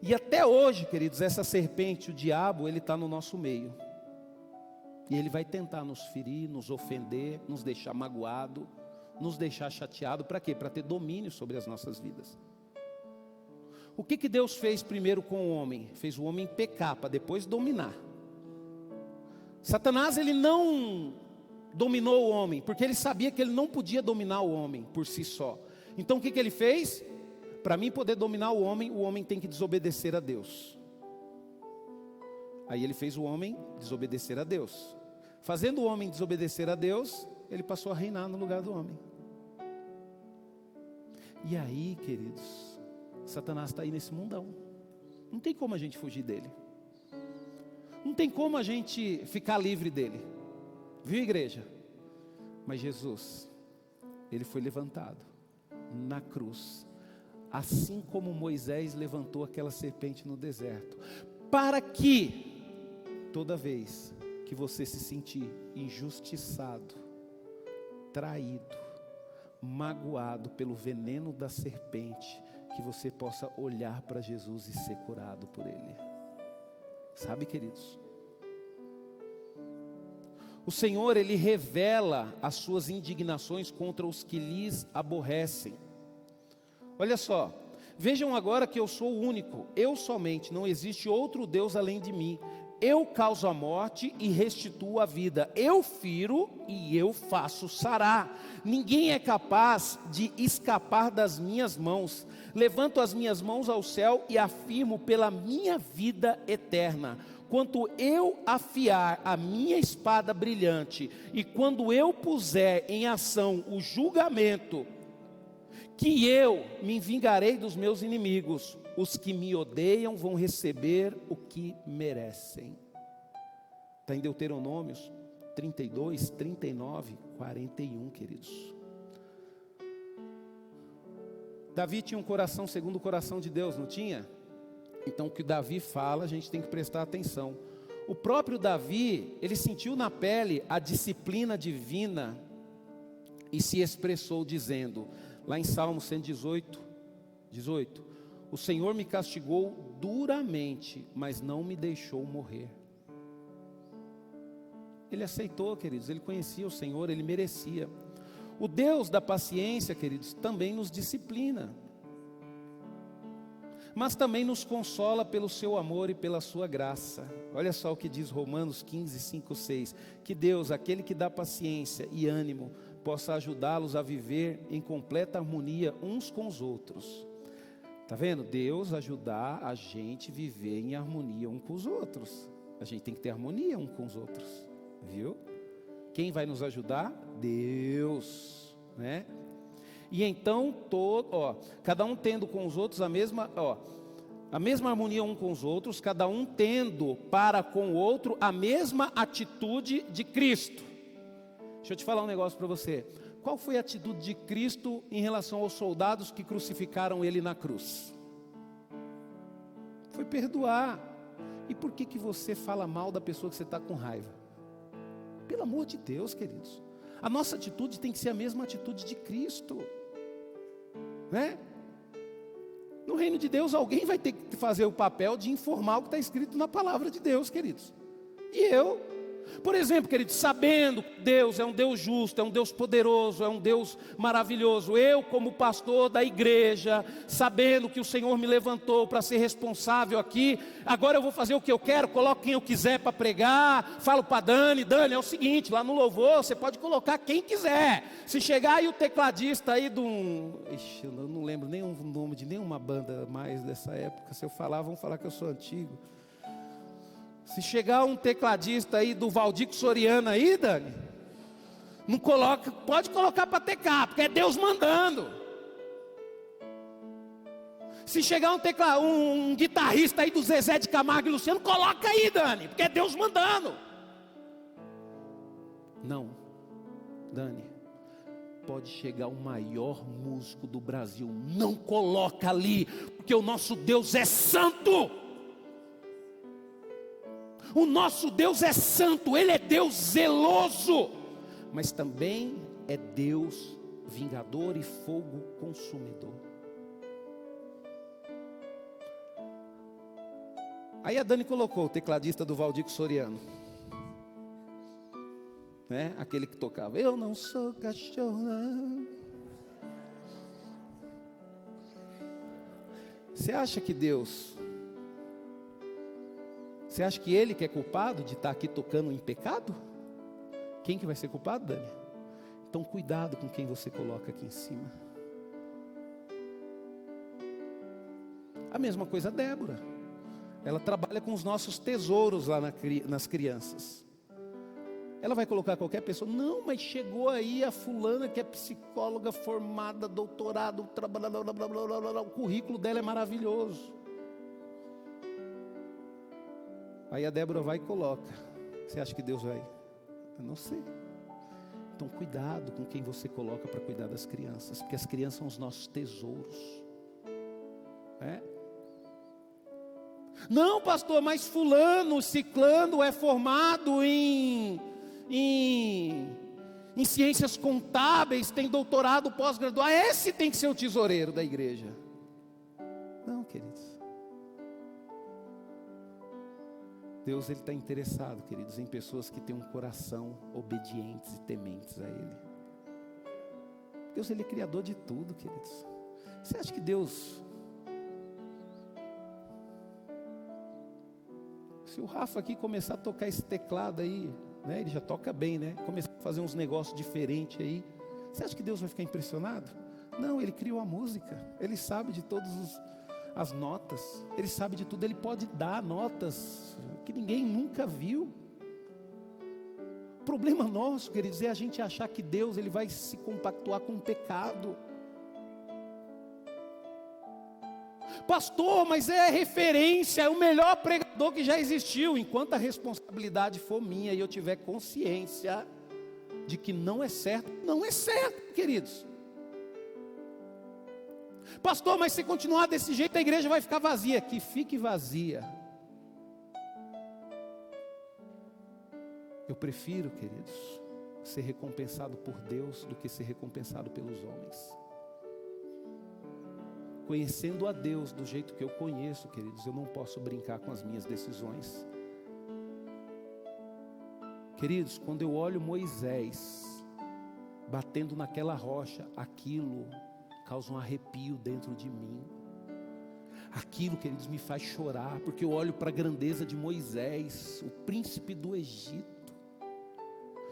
E até hoje, queridos, essa serpente, o diabo, ele está no nosso meio. E ele vai tentar nos ferir, nos ofender, nos deixar magoado, nos deixar chateado. Para quê? Para ter domínio sobre as nossas vidas. O que Deus fez primeiro com o homem? Fez o homem pecar, para depois dominar. Satanás, ele não dominou o homem, porque ele sabia que ele não podia dominar o homem por si só. Então o que ele fez? Para mim poder dominar o homem tem que desobedecer a Deus. Aí ele fez o homem desobedecer a Deus. Fazendo o homem desobedecer a Deus, ele passou a reinar no lugar do homem. E aí, queridos, Satanás está aí nesse mundão. Não tem como a gente fugir dele. Não tem como a gente ficar livre dele. Viu, igreja? Mas Jesus, ele foi levantado na cruz, assim como Moisés levantou aquela serpente no deserto, para que toda vez que você se sentir injustiçado, traído, magoado pelo veneno da serpente, que você possa olhar para Jesus e ser curado por Ele. Sabe, queridos? O Senhor, Ele revela as suas indignações contra os que lhes aborrecem. Olha só, vejam agora que eu sou o único, eu somente, não existe outro Deus além de mim. Eu causo a morte e restituo a vida, eu firo e eu faço sarar. Ninguém é capaz de escapar das minhas mãos. Levanto as minhas mãos ao céu e afirmo pela minha vida eterna: quando eu afiar a minha espada brilhante e quando eu puser em ação o julgamento, que eu me vingarei dos meus inimigos, os que me odeiam vão receber o que merecem. Está em Deuteronômios 32, 39, 41, queridos. Davi tinha um coração segundo o coração de Deus, não tinha? Então o que Davi fala, a gente tem que prestar atenção. O próprio Davi, ele sentiu na pele a disciplina divina e se expressou dizendo, lá em Salmo 118, 18: o Senhor me castigou duramente, mas não me deixou morrer. Ele aceitou, queridos, ele conhecia o Senhor, ele merecia. O Deus da paciência, queridos, também nos disciplina, mas também nos consola pelo seu amor e pela sua graça. Olha só o que diz Romanos 15, 5, 6. Que Deus, aquele que dá paciência e ânimo, possa ajudá-los a viver em completa harmonia uns com os outros. Está vendo? Deus ajudar a gente a viver em harmonia um com os outros. A gente tem que ter harmonia um com os outros. Viu? Quem vai nos ajudar? Deus, né? E então, cada um tendo com os outros a mesma harmonia um com os outros, cada um tendo para com o outro a mesma atitude de Cristo. Deixa eu te falar um negócio para você. Qual foi a atitude de Cristo em relação aos soldados que crucificaram Ele na cruz? Foi perdoar. E por que você fala mal da pessoa que você está com raiva? Pelo amor de Deus, queridos. A nossa atitude tem que ser a mesma atitude de Cristo, né? No reino de Deus, alguém vai ter que fazer o papel de informar o que está escrito na palavra de Deus, queridos. E eu, por exemplo, queridos, sabendo que Deus é um Deus justo, é um Deus poderoso, é um Deus maravilhoso, eu como pastor da igreja, sabendo que o Senhor me levantou para ser responsável aqui, agora eu vou fazer o que eu quero, coloco quem eu quiser para pregar, falo para Dani, é o seguinte, lá no louvor você pode colocar quem quiser. Se chegar aí o tecladista aí eu não lembro nem o nome de nenhuma banda mais dessa época, se eu falar, vão falar que eu sou antigo. Se chegar um tecladista aí do Valdir Soriano aí, Dani, não coloca, pode colocar para tecar, porque é Deus mandando. Se chegar um guitarrista aí do Zezé de Camargo e Luciano, coloca aí, Dani, porque é Deus mandando. Não, Dani, pode chegar o maior músico do Brasil, não coloca ali, porque o nosso Deus é santo. O nosso Deus é santo, Ele é Deus zeloso, mas também é Deus vingador e fogo consumidor. Aí a Dani colocou o tecladista do Valdico Soriano, né? Aquele que tocava, eu não sou cachorro não. Você acha que Ele que é culpado de estar aqui tocando em pecado? Quem que vai ser culpado, Dani? Então cuidado com quem você coloca aqui em cima. A mesma coisa a Débora, ela trabalha com os nossos tesouros lá nas crianças. Ela vai colocar qualquer pessoa, não, mas chegou aí a fulana que é psicóloga formada, doutorado, o currículo dela é maravilhoso. Aí a Débora vai e coloca. Você acha que Deus vai? Eu não sei. Então cuidado com quem você coloca para cuidar das crianças, porque as crianças são os nossos tesouros. Não, pastor, mas fulano, ciclano é formado em ciências contábeis, tem doutorado, pós-graduado. Esse tem que ser o tesoureiro da igreja. Não, queridos. Deus, Ele está interessado, queridos, em pessoas que têm um coração obedientes e tementes a Ele. Deus, Ele é criador de tudo, queridos. Você acha que Deus... Se o Rafa aqui começar a tocar esse teclado aí, né, ele já toca bem, né? Começar a fazer uns negócios diferentes aí. Você acha que Deus vai ficar impressionado? Não, Ele criou a música. Ele sabe de todas as notas. Ele sabe de tudo. Ele pode dar notas que ninguém nunca viu. O problema nosso, queridos, é a gente achar que Deus Ele vai se compactuar com o pecado. Pastor, mas é referência, é o melhor pregador que já existiu. Enquanto a responsabilidade for minha e eu tiver consciência de que não é certo, não é certo, queridos. Pastor, mas se continuar desse jeito a igreja vai ficar vazia. Que fique vazia. Eu prefiro, queridos, ser recompensado por Deus do que ser recompensado pelos homens. Conhecendo a Deus do jeito que eu conheço, queridos, eu não posso brincar com as minhas decisões. Queridos, quando eu olho Moisés batendo naquela rocha, aquilo causa um arrepio dentro de mim. Aquilo, queridos, me faz chorar, porque eu olho para a grandeza de Moisés, o príncipe do Egito.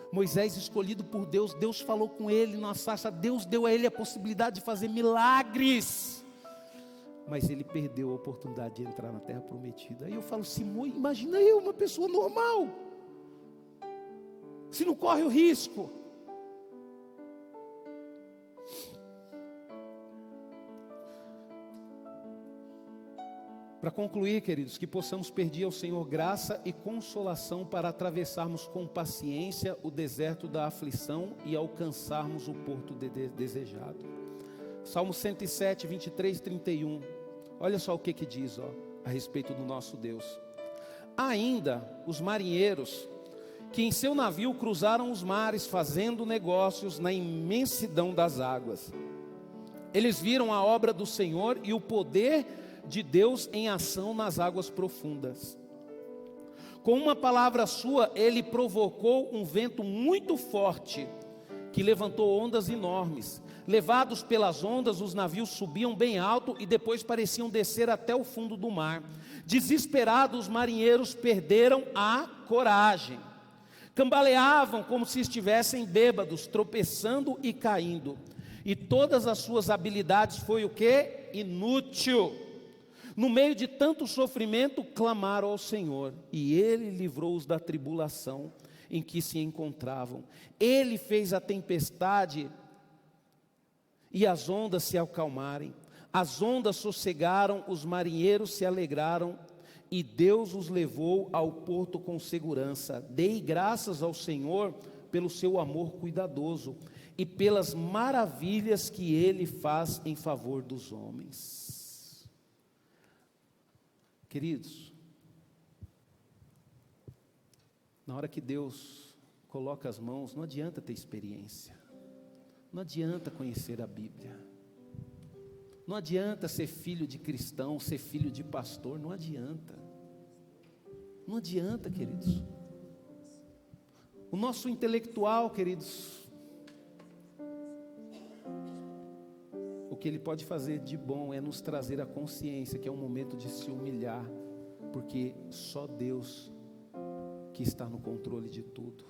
Moisés escolhido por Deus, Deus falou com ele na sarça, Deus deu a ele a possibilidade de fazer milagres. Mas ele perdeu a oportunidade de entrar na terra prometida. Aí eu falo assim, imagina eu, uma pessoa normal, se não corre o risco. Para concluir, queridos, que possamos pedir ao Senhor graça e consolação para atravessarmos com paciência o deserto da aflição e alcançarmos o porto desejado. Salmo 107, 23, 31. Olha só o que diz a respeito do nosso Deus. Ainda os marinheiros que em seu navio cruzaram os mares fazendo negócios na imensidão das águas. Eles viram a obra do Senhor e o poder de Deus em ação nas águas profundas. Com uma palavra sua, Ele provocou um vento muito forte, que levantou ondas enormes. Levados pelas ondas, os navios subiam bem alto e depois pareciam descer até o fundo do mar. Desesperados, os marinheiros perderam a coragem. Cambaleavam como se estivessem bêbados, tropeçando e caindo. E todas as suas habilidades foi o quê? Inútil. No meio de tanto sofrimento, clamaram ao Senhor, e Ele livrou-os da tribulação em que se encontravam. Ele fez a tempestade e as ondas se acalmarem. As ondas sossegaram, os marinheiros se alegraram, e Deus os levou ao porto com segurança. Dei graças ao Senhor pelo seu amor cuidadoso. e pelas maravilhas que Ele faz em favor dos homens. Queridos, na hora que Deus coloca as mãos, não adianta ter experiência, não adianta conhecer a Bíblia, não adianta ser filho de cristão, ser filho de pastor, não adianta, queridos. O nosso intelectual, queridos, o que ele pode fazer de bom é nos trazer a consciência que é um momento de se humilhar, porque só Deus que está no controle de tudo.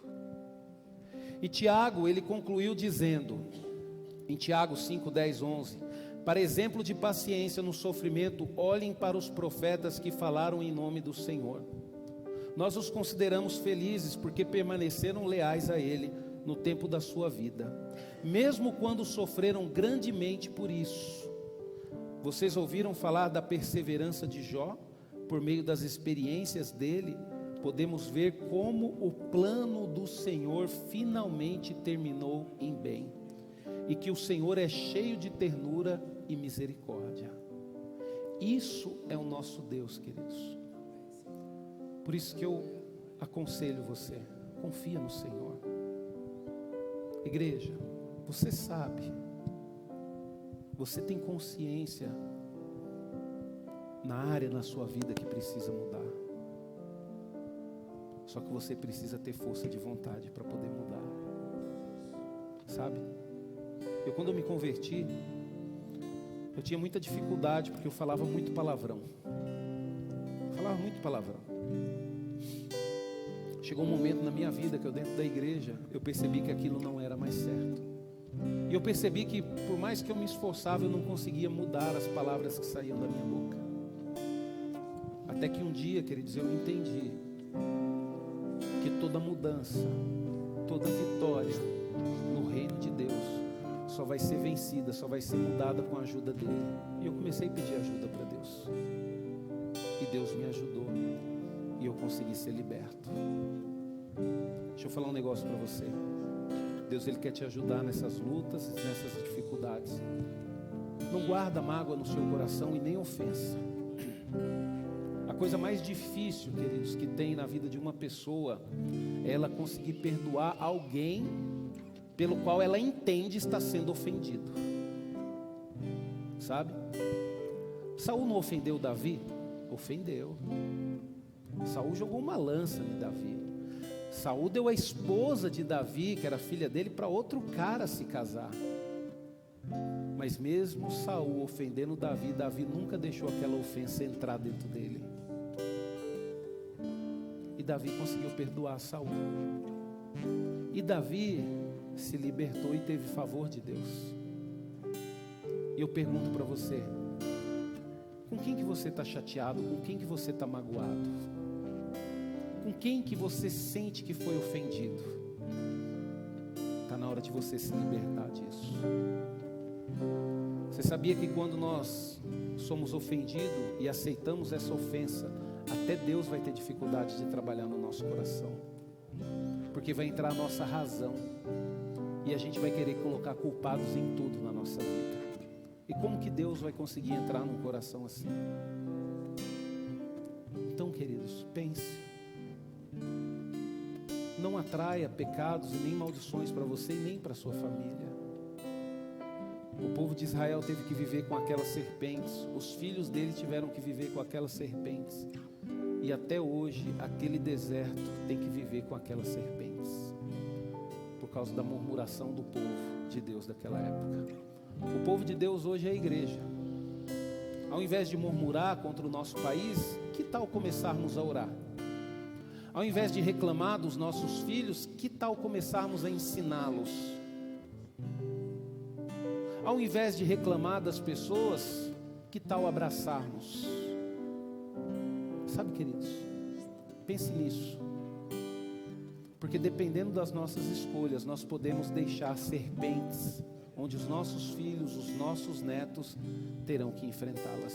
E Tiago, ele concluiu dizendo, em Tiago 5, 10, 11, para exemplo de paciência no sofrimento, olhem para os profetas que falaram em nome do Senhor. Nós os consideramos felizes porque permaneceram leais a Ele no tempo da sua vida, mesmo quando sofreram grandemente por isso. Vocês ouviram falar da perseverança de Jó? Por meio das experiências dele, podemos ver como o plano do Senhor finalmente terminou em bem, e que o Senhor é cheio de ternura e misericórdia. Isso é o nosso Deus, queridos. Por isso que eu aconselho você, confia no Senhor. Igreja, você sabe, você tem consciência na área na sua vida que precisa mudar. Só que você precisa ter força de vontade para poder mudar. Sabe? Quando eu me converti, eu tinha muita dificuldade porque eu falava muito palavrão. Chegou um momento na minha vida que eu, dentro da igreja, eu percebi que aquilo não era mais certo. E eu percebi que por mais que eu me esforçava, eu não conseguia mudar as palavras que saíam da minha boca. Até que um dia, queridos, eu entendi que toda mudança, toda vitória no reino de Deus só vai ser vencida, só vai ser mudada com a ajuda dele. E eu comecei a pedir ajuda para Deus. E Deus me ajudou. E eu consegui ser liberto. Deixa eu falar um negócio para você. Deus, Ele quer te ajudar nessas lutas, nessas dificuldades. Não guarda mágoa no seu coração e nem ofensa. A coisa mais difícil, queridos, que tem na vida de uma pessoa é ela conseguir perdoar alguém pelo qual ela entende estar sendo ofendido. Sabe? Saul não ofendeu Davi? Ofendeu. Saul jogou uma lança em Davi. Saul deu a esposa de Davi, que era filha dele, para outro cara se casar. Mas mesmo Saul ofendendo Davi, Davi nunca deixou aquela ofensa entrar dentro dele. E Davi conseguiu perdoar Saul. E Davi se libertou e teve favor de Deus. E eu pergunto para você, com quem que você está chateado? Com quem que você está magoado? Com quem que você sente que foi ofendido? Está na hora de você se libertar disso. Você sabia que quando nós somos ofendidos e aceitamos essa ofensa, até Deus vai ter dificuldade de trabalhar no nosso coração, porque vai entrar a nossa razão e a gente vai querer colocar culpados em tudo na nossa vida. E como que Deus vai conseguir entrar num coração assim? Então, queridos, pense. Não atraia pecados e nem maldições para você e nem para sua família. O povo de Israel teve que viver com aquelas serpentes. Os filhos dele tiveram que viver com aquelas serpentes. E até hoje, aquele deserto tem que viver com aquelas serpentes. Por causa da murmuração do povo de Deus daquela época. O povo de Deus hoje é a igreja. Ao invés de murmurar contra o nosso país, que tal começarmos a orar? Ao invés de reclamar dos nossos filhos, que tal começarmos a ensiná-los? Ao invés de reclamar das pessoas, que tal abraçarmos? Sabe, queridos, pense nisso. Porque dependendo das nossas escolhas, nós podemos deixar serpentes, onde os nossos filhos, os nossos netos terão que enfrentá-las.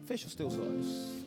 Feche os teus olhos.